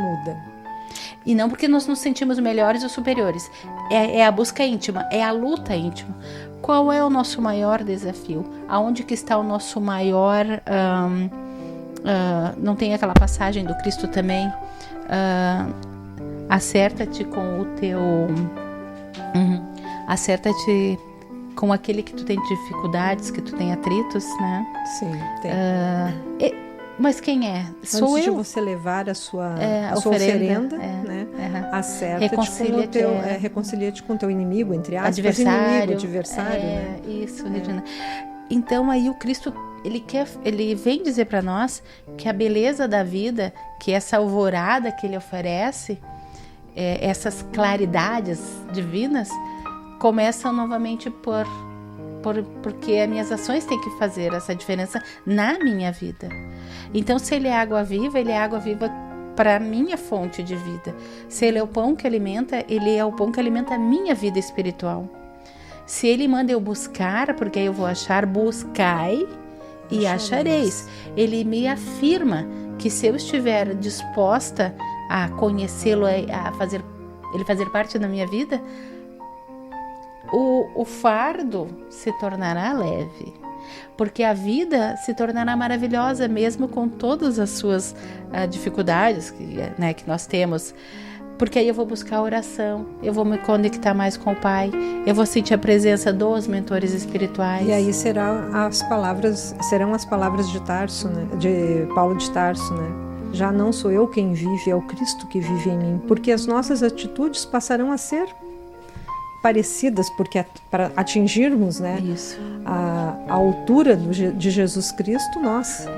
E não porque nós nos sentimos melhores ou superiores, é a busca íntima, é a luta íntima, qual é o nosso maior desafio? Aonde que está o nosso maior... não tem aquela passagem do Cristo também? Acerta-te com o teu... acerta-te com aquele que tu tem dificuldades, que tu tem atritos, né? Sim, tem. Mas quem é? Sou Antes eu. de você levar a sua oferenda, né? Acerta-te reconcilia-te com o teu inimigo, entre aspas, adversário, né? Isso, Regina. Então aí o Cristo, ele vem dizer para nós que a beleza da vida, que essa alvorada que ele oferece, essas claridades divinas, começam novamente porque as minhas ações têm que fazer essa diferença na minha vida. Então, se ele é água viva, ele é água viva para a minha fonte de vida. Se ele é o pão que alimenta, ele é o pão que alimenta a minha vida espiritual. Se ele manda eu buscar, porque aí eu vou achar, buscai e achareis. Ele me afirma que se eu estiver disposta a conhecê-lo, a fazer ele fazer parte da minha vida, o fardo se tornará leve, porque a vida se tornará maravilhosa mesmo com todas as suas dificuldades que nós temos, porque aí eu vou buscar a oração, eu vou me conectar mais com o Pai, eu vou sentir a presença dos mentores espirituais. E aí serão as palavras de Tarso, né? De Paulo de Tarso, né? Já não sou eu quem vive, é o Cristo que vive em mim, porque as nossas atitudes passarão a ser parecidas, porque para atingirmos, né, a altura de Jesus Cristo, nossa,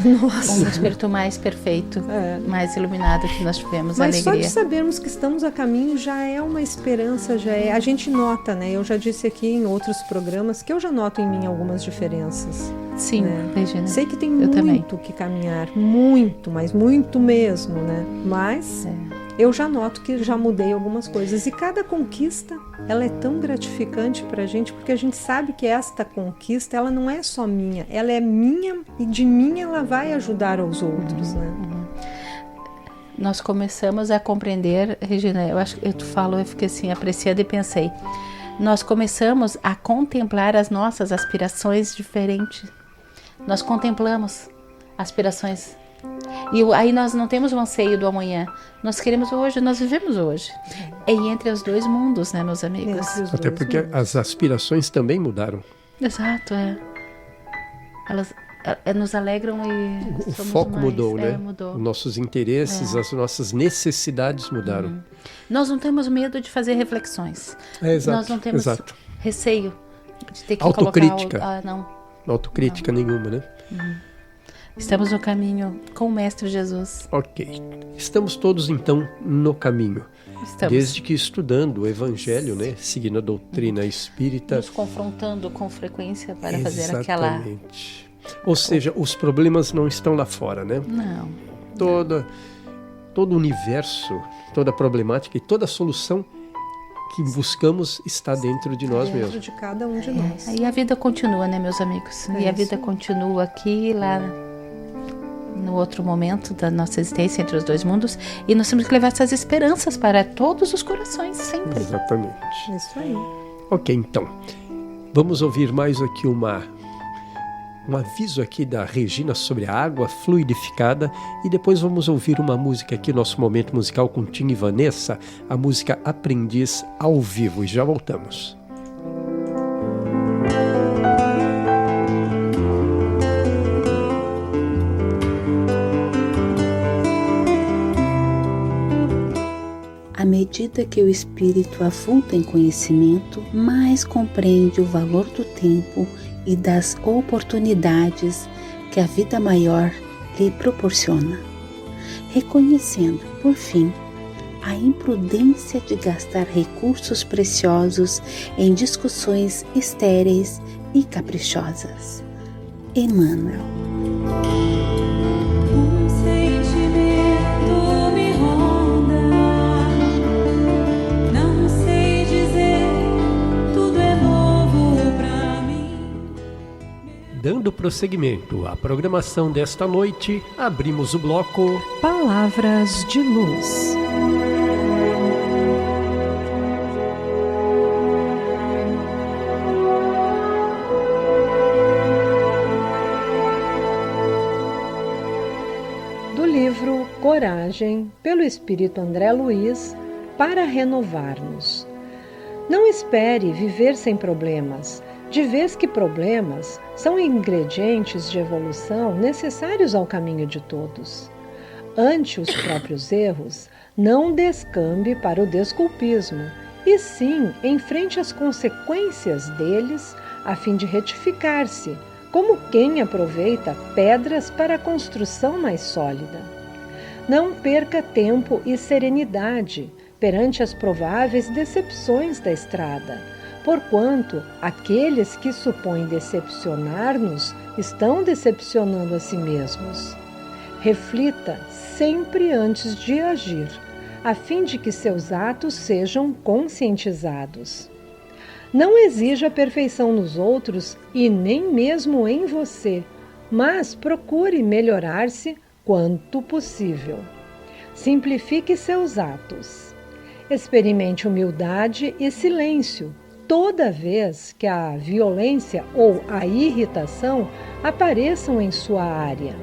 um espírito mais perfeito, mais iluminado que nós tivemos. Mas alegria. Só de sabermos que estamos a caminho já é uma esperança, a gente nota, né? Eu já disse aqui em outros programas que eu já noto em mim algumas diferenças. Sim, né? Regina. Sei que tem muito que caminhar, muito, mas muito mesmo, né? Mas eu já noto que já mudei algumas coisas. E cada conquista, ela é tão gratificante pra gente, porque a gente sabe que esta conquista, ela não é só minha, ela é minha e de mim ela vai ajudar aos outros, né? Nós começamos a compreender, Regina, eu acho que eu fiquei assim, apreciada e pensei, nós começamos a contemplar as nossas aspirações diferentes. Nós contemplamos aspirações. E aí nós não temos o anseio do amanhã. Nós queremos hoje, nós vivemos hoje. É entre os dois mundos, né, meus amigos? Até porque as aspirações também mudaram. Exato, Elas nos alegram e o foco mudou, né? Mudou. Os nossos interesses, as nossas necessidades mudaram. Nós não temos medo de fazer reflexões. Exato, nós não temos receio de ter que autocrítica. Colocar... Autocrítica nenhuma, né? Estamos no caminho com o Mestre Jesus. Ok. Estamos todos, então, no caminho. Estamos. Desde que estudando o Evangelho, né? Seguindo a doutrina espírita. Nos confrontando com frequência para fazer Exatamente. Ou seja, os problemas não estão lá fora, né? Não. Todo o universo, toda a problemática e toda a solução que buscamos está dentro de nós mesmos. Dentro de cada um de nós. E a vida continua, né, meus amigos? E a vida continua aqui, lá no outro momento da nossa existência entre os dois mundos. E nós temos que levar essas esperanças para todos os corações, sempre. Exatamente. Isso aí. Ok, então. Vamos ouvir mais aqui um aviso aqui da Regina sobre a água fluidificada e depois vamos ouvir uma música aqui, nosso momento musical com Tim e Vanessa, a música Aprendiz ao vivo, e já voltamos. À medida que o espírito afunda em conhecimento, mais compreende o valor do tempo e das oportunidades que a vida maior lhe proporciona, reconhecendo, por fim, a imprudência de gastar recursos preciosos em discussões estéreis e caprichosas. Emmanuel. Dando prosseguimento à programação desta noite, abrimos o bloco Palavras de Luz. – coragem, pelo Espírito André Luiz, para renovar-nos. Não espere viver sem problemas, de vez que problemas são ingredientes de evolução necessários ao caminho de todos. Ante os próprios erros, não descambe para o desculpismo, e sim enfrente as consequências deles a fim de retificar-se, como quem aproveita pedras para a construção mais sólida. Não perca tempo e serenidade perante as prováveis decepções da estrada, porquanto aqueles que supõem decepcionar-nos estão decepcionando a si mesmos. Reflita sempre antes de agir, a fim de que seus atos sejam conscientizados. Não exija a perfeição nos outros e nem mesmo em você, mas procure melhorar-se quanto possível. Simplifique seus atos. Experimente humildade e silêncio toda vez que a violência ou a irritação apareçam em sua área.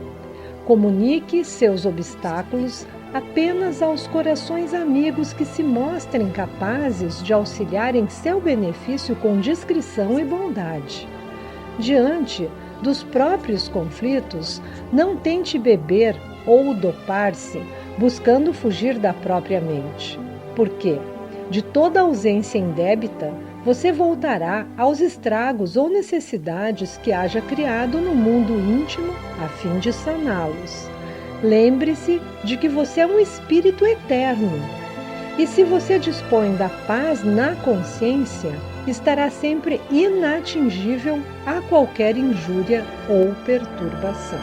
Comunique seus obstáculos apenas aos corações amigos que se mostrem capazes de auxiliar em seu benefício com discrição e bondade. Diante dos próprios conflitos, não tente beber ou dopar-se buscando fugir da própria mente, porque, de toda ausência indébita, você voltará aos estragos ou necessidades que haja criado no mundo íntimo a fim de saná-los. Lembre-se de que você é um espírito eterno. E se você dispõe da paz na consciência, estará sempre inatingível a qualquer injúria ou perturbação.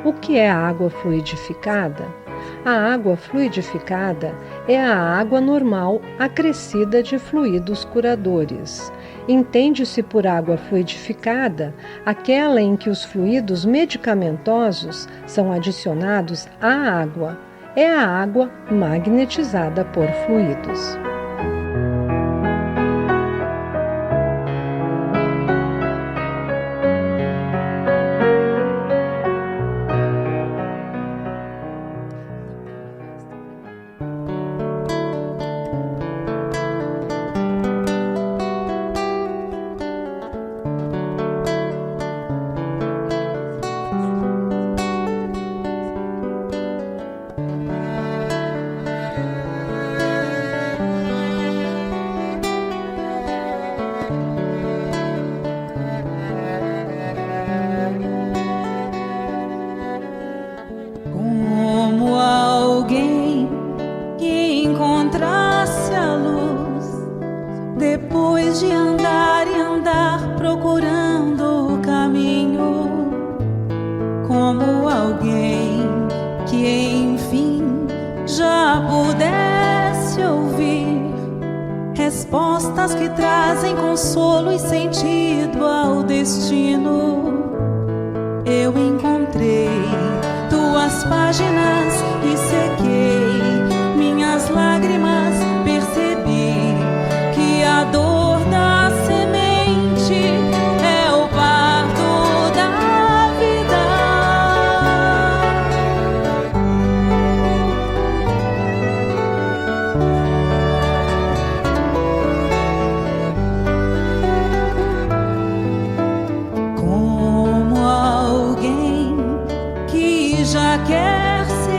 O que é a água fluidificada? A água fluidificada é a água normal acrescida de fluidos curadores. Entende-se por água fluidificada aquela em que os fluidos medicamentosos são adicionados à água. É a água magnetizada por fluidos. Depois de andar e andar procurando o caminho, como alguém que enfim já pudesse ouvir respostas que trazem consolo e sentido ao destino. Eu encontrei tuas páginas e sequei minhas lágrimas, percebi que a dor da semente é o parto da vida. Como alguém que já quer ser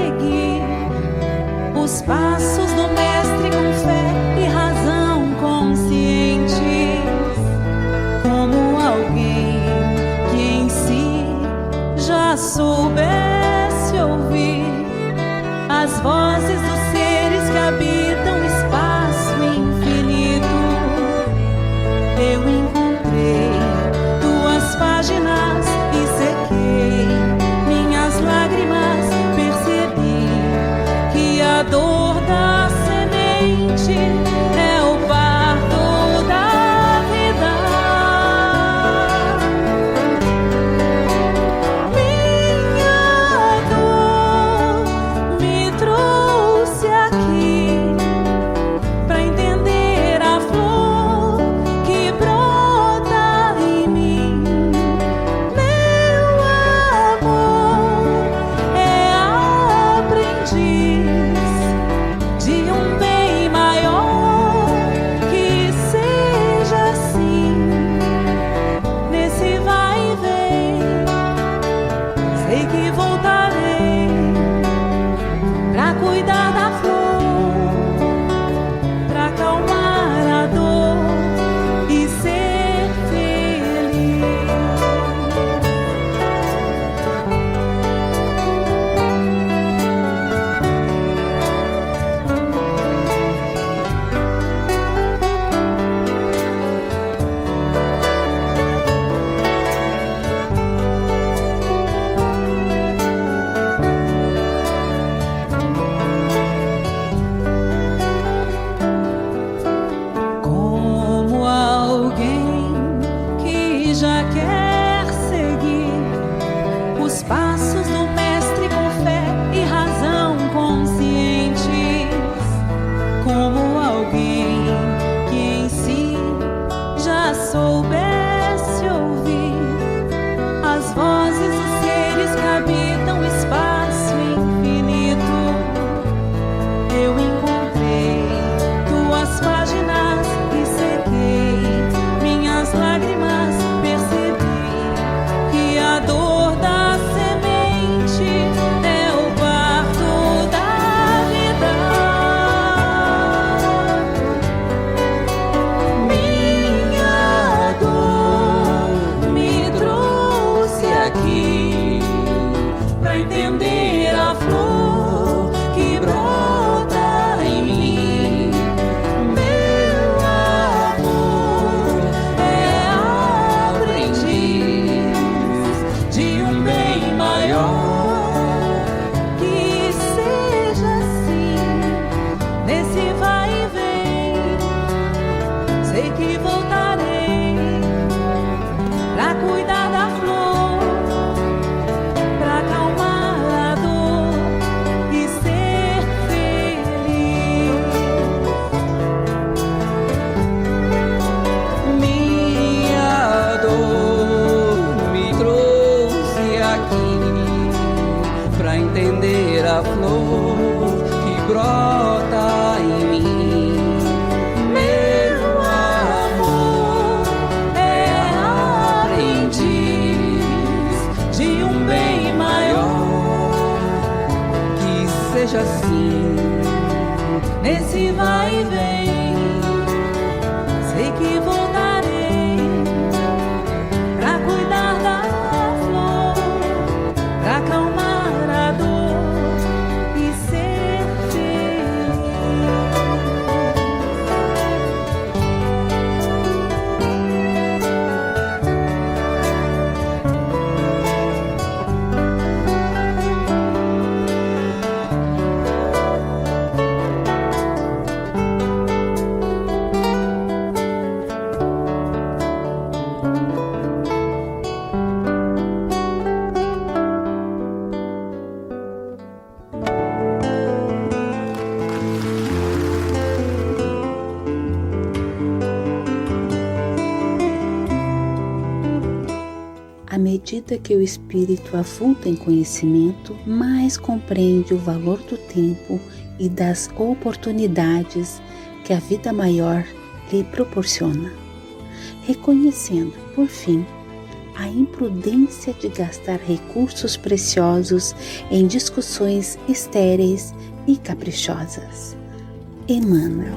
cuidar da flor, pra acalmar a dor e ser feliz. Minha dor me trouxe aqui pra entender a flor que brota em mim. Meu amor é aprendiz de um bem maior. Que seja assim, nesse vai e vem. Sei que voltarei pra cuidar da flor, pra acalmar a dor e ser feliz. À medida que o espírito avulta em conhecimento, mais compreende o valor do tempo e das oportunidades que a vida maior lhe proporciona, reconhecendo, por fim, a imprudência de gastar recursos preciosos em discussões estéreis e caprichosas. Emmanuel.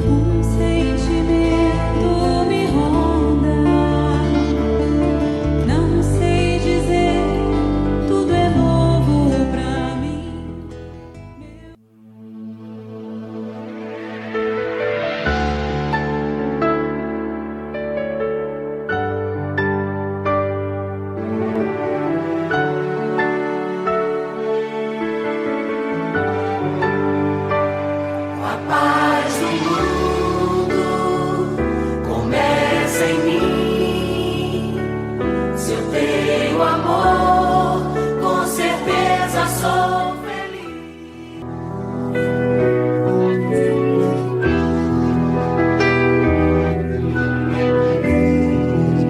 Um sentimento me ronda, não sei dizer, tudo é novo pra mim. A paz do mundo começa em mim. Se eu tenho amor, com certeza sou feliz.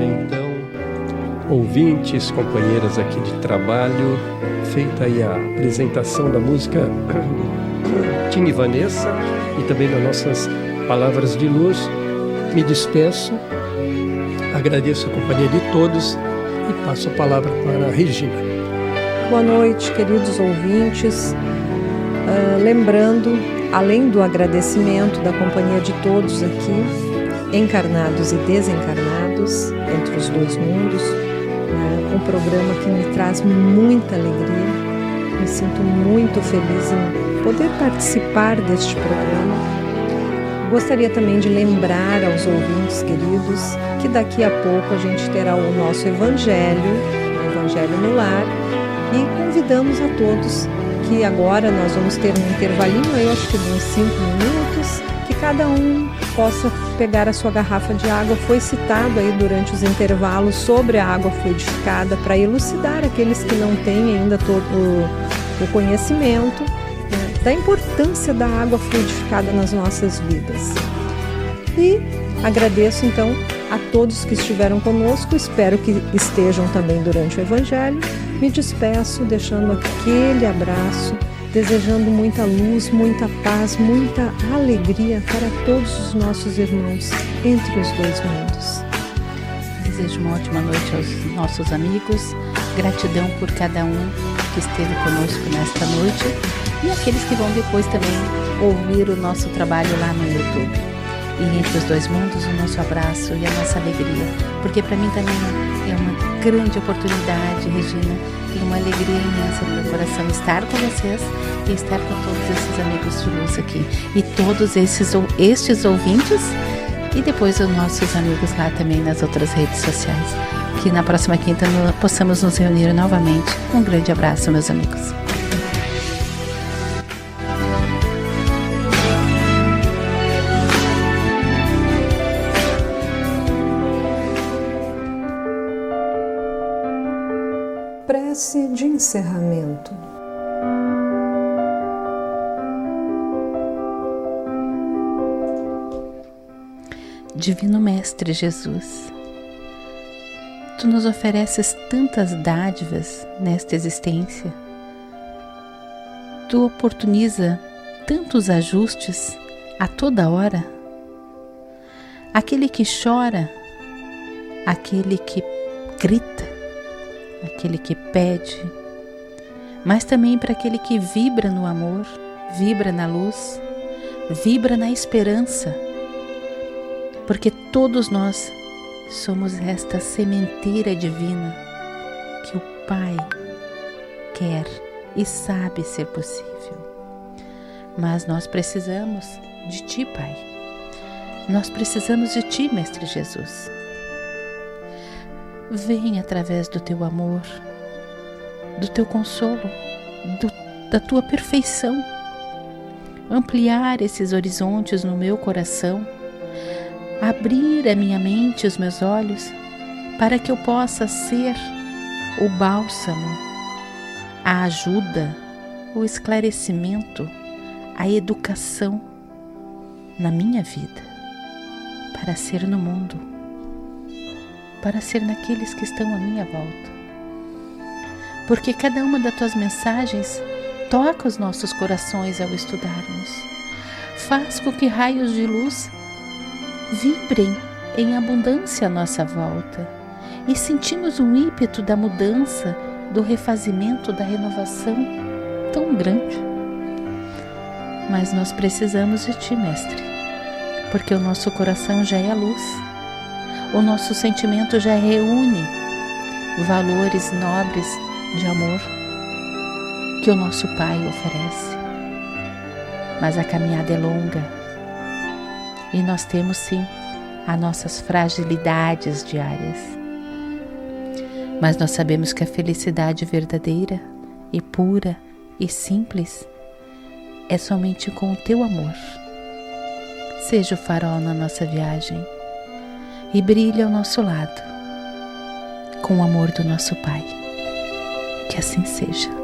Então, ouvintes, companheiras aqui de trabalho, feita aí a apresentação da música Tim e Vanessa e também das nossas palavras de luz, me despeço, agradeço a companhia de todos e passo a palavra para a Regina. Boa noite, queridos ouvintes. Lembrando, além do agradecimento da companhia de todos aqui, encarnados e desencarnados, entre os dois mundos, um programa que me traz muita alegria. Me sinto muito feliz em poder participar deste programa. Gostaria também de lembrar aos ouvintes queridos que daqui a pouco a gente terá o nosso Evangelho, o Evangelho no Lar, e convidamos a todos que agora nós vamos ter um intervalinho, eu acho que de uns 5 minutos, que cada um possa pegar a sua garrafa de água. Foi citado aí durante os intervalos sobre a água fluidificada para elucidar aqueles que não têm ainda todo o conhecimento, né, da importância da água fluidificada nas nossas vidas. E agradeço então a todos que estiveram conosco, espero que estejam também durante o Evangelho. Me despeço deixando aquele abraço, desejando muita luz, muita paz, muita alegria para todos os nossos irmãos entre os dois mundos. Desejo uma ótima noite aos nossos amigos, gratidão por cada um que esteve conosco nesta noite e aqueles que vão depois também ouvir o nosso trabalho lá no YouTube. E entre os dois mundos, o nosso abraço e a nossa alegria, porque para mim também é uma grande oportunidade, Regina, e uma alegria imensa no meu coração estar com vocês e estar com todos esses amigos de luz aqui. E todos estes ouvintes e depois os nossos amigos lá também nas outras redes sociais. Que na próxima quinta possamos nos reunir novamente. Um grande abraço, meus amigos. Prece de encerramento. Divino Mestre Jesus, Tu nos ofereces tantas dádivas nesta existência, Tu oportuniza tantos ajustes a toda hora. Aquele que chora, aquele que grita, aquele que pede, mas também para aquele que vibra no amor, vibra na luz, vibra na esperança, porque todos nós somos esta sementeira divina que o Pai quer e sabe ser possível. Mas nós precisamos de Ti, Pai. Nós precisamos de Ti, Mestre Jesus. Vem através do Teu amor, do Teu consolo, da Tua perfeição, ampliar esses horizontes no meu coração, abrir a minha mente e os meus olhos para que eu possa ser o bálsamo, a ajuda, o esclarecimento, a educação na minha vida, para ser no mundo, para ser naqueles que estão à minha volta. Porque cada uma das Tuas mensagens toca os nossos corações ao estudarmos, faz com que raios de luz vibrem em abundância à nossa volta e sentimos um ímpeto da mudança, do refazimento, da renovação tão grande. Mas nós precisamos de Ti, Mestre, porque o nosso coração já é a luz, o nosso sentimento já reúne valores nobres de amor que o nosso Pai oferece. Mas a caminhada é longa e nós temos sim as nossas fragilidades diárias. Mas nós sabemos que a felicidade verdadeira e pura e simples é somente com o Teu amor. Seja o farol na nossa viagem e brilhe ao nosso lado com o amor do nosso Pai. Que assim seja.